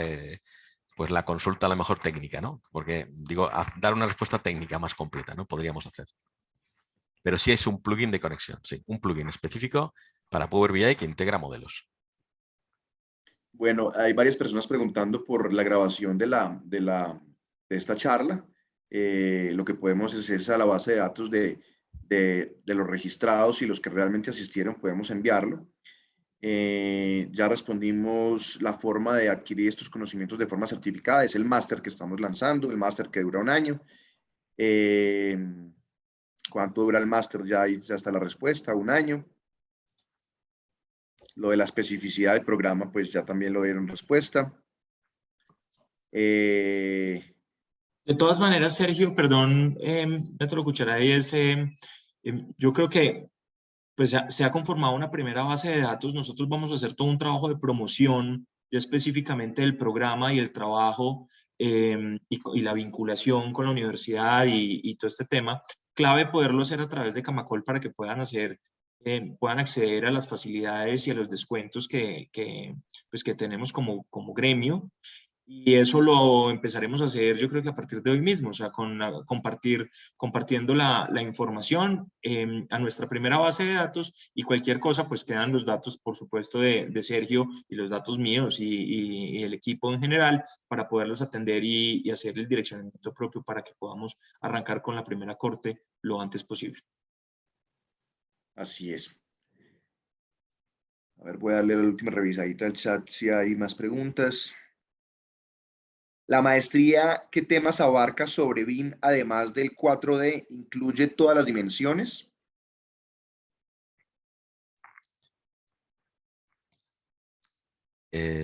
pues la consulta a lo mejor técnica, ¿no? Porque digo, dar una respuesta técnica más completa, ¿no? Podríamos hacer. Pero sí es un plugin de conexión, sí, un plugin específico para Power BI que integra modelos. Bueno, hay varias personas preguntando por la grabación de esta charla. Lo que podemos es a la base de datos de los registrados y los que realmente asistieron, podemos enviarlo. Ya respondimos la forma de adquirir estos conocimientos de forma certificada. Es el máster que estamos lanzando, el máster que dura 1 año. ¿Cuánto dura el máster? Ya está la respuesta, 1 año. Lo de la especificidad del programa, pues ya también lo dieron respuesta. De todas maneras, Sergio, perdón, Método Cuchara, yo creo que pues se ha conformado una primera base de datos. Nosotros vamos a hacer todo un trabajo de promoción ya específicamente del programa y el trabajo y la vinculación con la universidad y todo este tema. Clave poderlo hacer a través de Camacol para que puedan acceder a las facilidades y a los descuentos que tenemos como gremio. Y eso lo empezaremos a hacer, yo creo que a partir de hoy mismo, o sea, compartiendo la información a nuestra primera base de datos, y cualquier cosa, pues quedan los datos, por supuesto, de Sergio y los datos míos y el equipo en general para poderlos atender y hacer el direccionamiento propio para que podamos arrancar con la primera corte lo antes posible. Así es. A ver, voy a darle la última revisadita al chat si hay más preguntas. La maestría, ¿qué temas abarca sobre BIM además del 4D? ¿Incluye todas las dimensiones?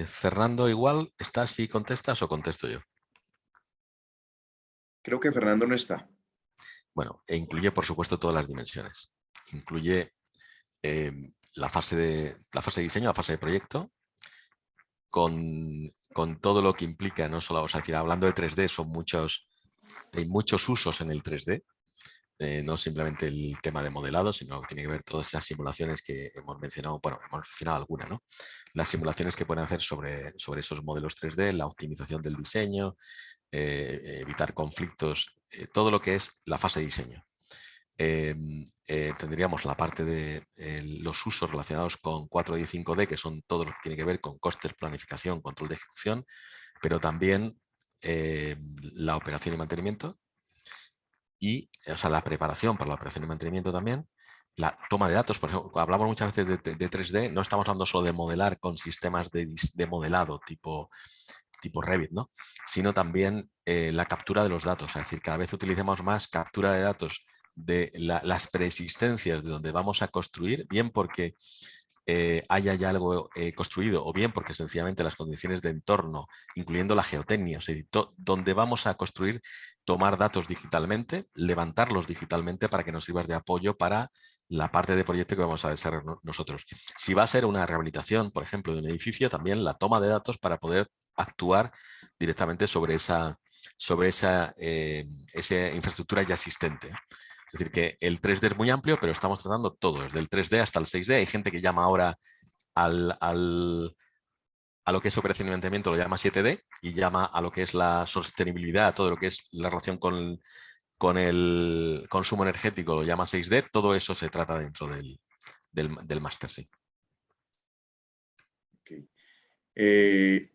Fernando, igual, ¿estás si contestas o contesto yo? Creo que Fernando no está. Bueno, incluye, por supuesto, todas las dimensiones. Incluye la fase de diseño, la fase de proyecto, con todo lo que implica, no solo, o sea, hablando de 3D, hay muchos usos en el 3D, no simplemente el tema de modelado, sino que tiene que ver todas esas simulaciones que hemos mencionado, bueno, hemos mencionado alguna, ¿no? Las simulaciones que pueden hacer sobre esos modelos 3D, la optimización del diseño, evitar conflictos, todo lo que es la fase de diseño. Tendríamos la parte de los usos relacionados con 4D y 5D, que son todo lo que tiene que ver con costes, planificación, control de ejecución, pero también la operación y mantenimiento, y o sea, la preparación para la operación y mantenimiento también, la toma de datos. Por ejemplo, hablamos muchas veces de 3D, no estamos hablando solo de modelar con sistemas de modelado tipo tipo Revit, ¿no? Sino también la captura de los datos, es decir, cada vez utilicemos más captura de datos de las preexistencias de donde vamos a construir, bien porque haya ya algo construido o bien porque sencillamente las condiciones de entorno, incluyendo la geotecnia, o sea, donde vamos a construir, tomar datos digitalmente, levantarlos digitalmente para que nos sirvan de apoyo para la parte de proyecto que vamos a desarrollar nosotros. Si va a ser una rehabilitación, por ejemplo, de un edificio, también la toma de datos para poder actuar directamente sobre esa infraestructura ya existente. Es decir, que el 3D es muy amplio, pero estamos tratando todo, desde el 3D hasta el 6D. Hay gente que llama ahora a lo que es operación y mantenimiento, lo llama 7D, y llama a lo que es la sostenibilidad, todo lo que es la relación con el consumo energético, lo llama 6D. Todo eso se trata dentro del máster, sí. Okay.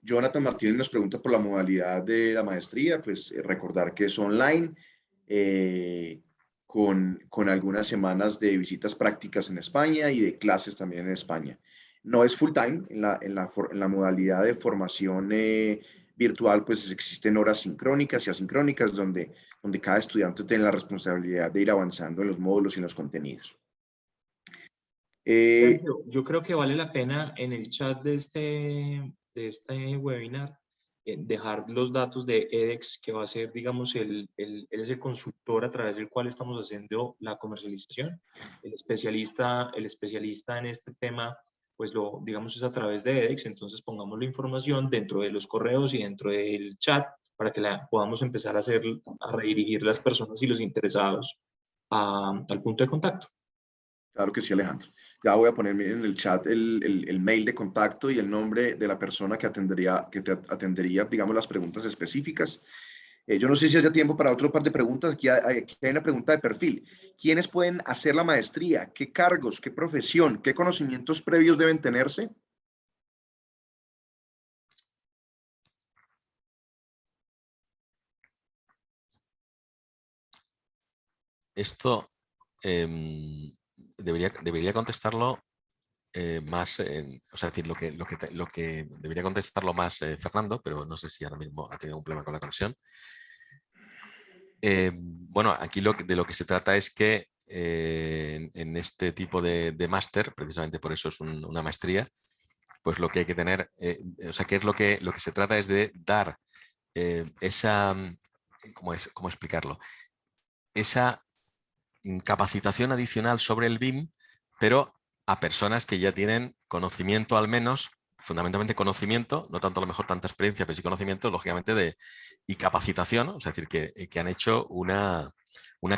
Jonathan Martínez nos pregunta por la modalidad de la maestría. Pues recordar que es online, con algunas semanas de visitas prácticas en España y de clases también en España. No es full time, en la modalidad de formación virtual, pues existen horas sincrónicas y asincrónicas donde cada estudiante tiene la responsabilidad de ir avanzando en los módulos y en los contenidos. Sergio, yo creo que vale la pena en el chat de este webinar dejar los datos de edX, que va a ser, digamos, él es el consultor a través del cual estamos haciendo la comercialización. El especialista en este tema, pues digamos, es a través de edX. Entonces pongamos la información dentro de los correos y dentro del chat para que podamos empezar a redirigir las personas y los interesados al punto de contacto. Claro que sí, Alejandro. Ya voy a poner en el chat el mail de contacto y el nombre de la persona que te atendería, digamos, las preguntas específicas. Yo no sé si haya tiempo para otro par de preguntas. Aquí hay una pregunta de perfil. ¿Quiénes pueden hacer la maestría? ¿Qué cargos? ¿Qué profesión? ¿Qué conocimientos previos deben tenerse? Esto debería contestarlo más, o sea, decir, lo que debería contestarlo más Fernando, pero no sé si ahora mismo ha tenido un problema con la conexión. Bueno, aquí de lo que se trata es que en este tipo de máster, precisamente por eso es una maestría, pues lo que hay que tener, o sea, que es lo que se trata es de dar esa, ¿cómo explicarlo? Esa capacitación adicional sobre el BIM, pero a personas que ya tienen conocimiento, al menos, fundamentalmente conocimiento, no tanto a lo mejor tanta experiencia, pero sí conocimiento, lógicamente, y capacitación, ¿no? Es decir, que han hecho una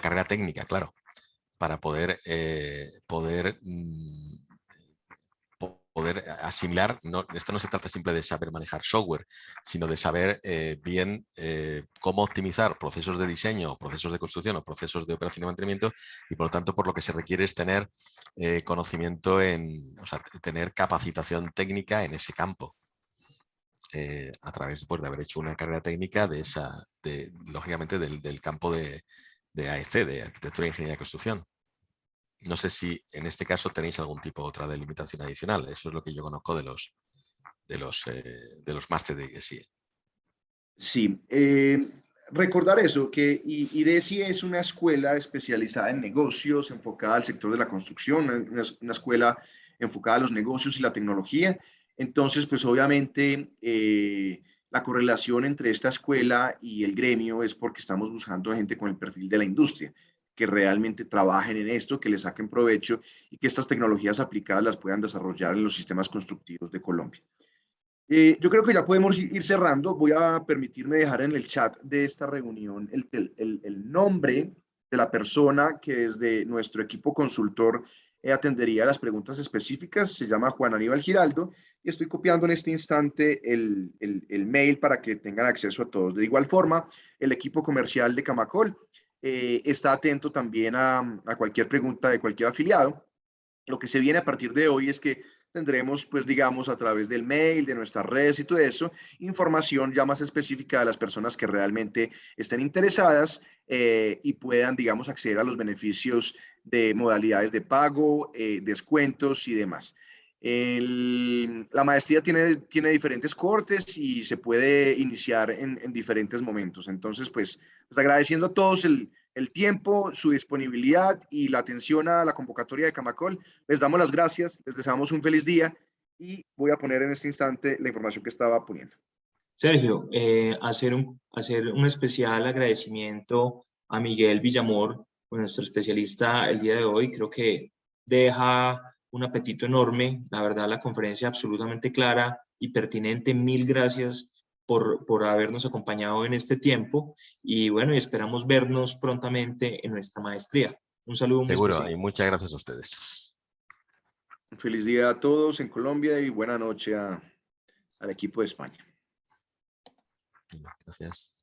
carrera técnica, claro, para poder asimilar. Esto no se trata simple de saber manejar software, sino de saber bien cómo optimizar procesos de diseño, procesos de construcción o procesos de operación y mantenimiento, y por lo tanto por lo que se requiere es tener conocimiento o sea, tener capacitación técnica en ese campo. A través, pues, de haber hecho una carrera técnica lógicamente del campo de AEC, de Arquitectura, Ingeniería y Construcción. No sé si en este caso tenéis algún tipo otra delimitación adicional. Eso es lo que yo conozco de los másteres de IDESI. Sí, recordar eso, que IDESI es una escuela especializada en negocios, enfocada al sector de la construcción, una escuela enfocada a los negocios y la tecnología. Entonces, pues obviamente la correlación entre esta escuela y el gremio es porque estamos buscando gente con el perfil de la industria, que realmente trabajen en esto, que le saquen provecho y que estas tecnologías aplicadas las puedan desarrollar en los sistemas constructivos de Colombia. Yo creo que ya podemos ir cerrando. Voy a permitirme dejar en el chat de esta reunión el nombre de la persona que desde nuestro equipo consultor atendería las preguntas específicas. Se llama Juan Aníbal Giraldo y estoy copiando en este instante el mail para que tengan acceso a todos. De igual forma, el equipo comercial de Camacol está atento también a cualquier pregunta de cualquier afiliado. Lo que se viene a partir de hoy es que tendremos, pues digamos, a través del mail, de nuestras redes y todo eso, información ya más específica de las personas que realmente estén interesadas y puedan, digamos, acceder a los beneficios de modalidades de pago, descuentos y demás. La maestría tiene diferentes cortes y se puede iniciar en diferentes momentos. Entonces, pues agradeciendo a todos el tiempo, su disponibilidad y la atención a la convocatoria de Camacol, les damos las gracias, les deseamos un feliz día y voy a poner en este instante la información que estaba poniendo. Sergio, hacer un especial agradecimiento a Miguel Villamor, nuestro especialista el día de hoy. Creo que deja un apetito enorme. La verdad, la conferencia absolutamente clara y pertinente. Mil gracias por habernos acompañado en este tiempo. Y bueno, esperamos vernos prontamente en nuestra maestría. Un saludo muy Seguro, especial. y muchas gracias a ustedes. Un feliz día a todos en Colombia y buena noche al equipo de España. Gracias.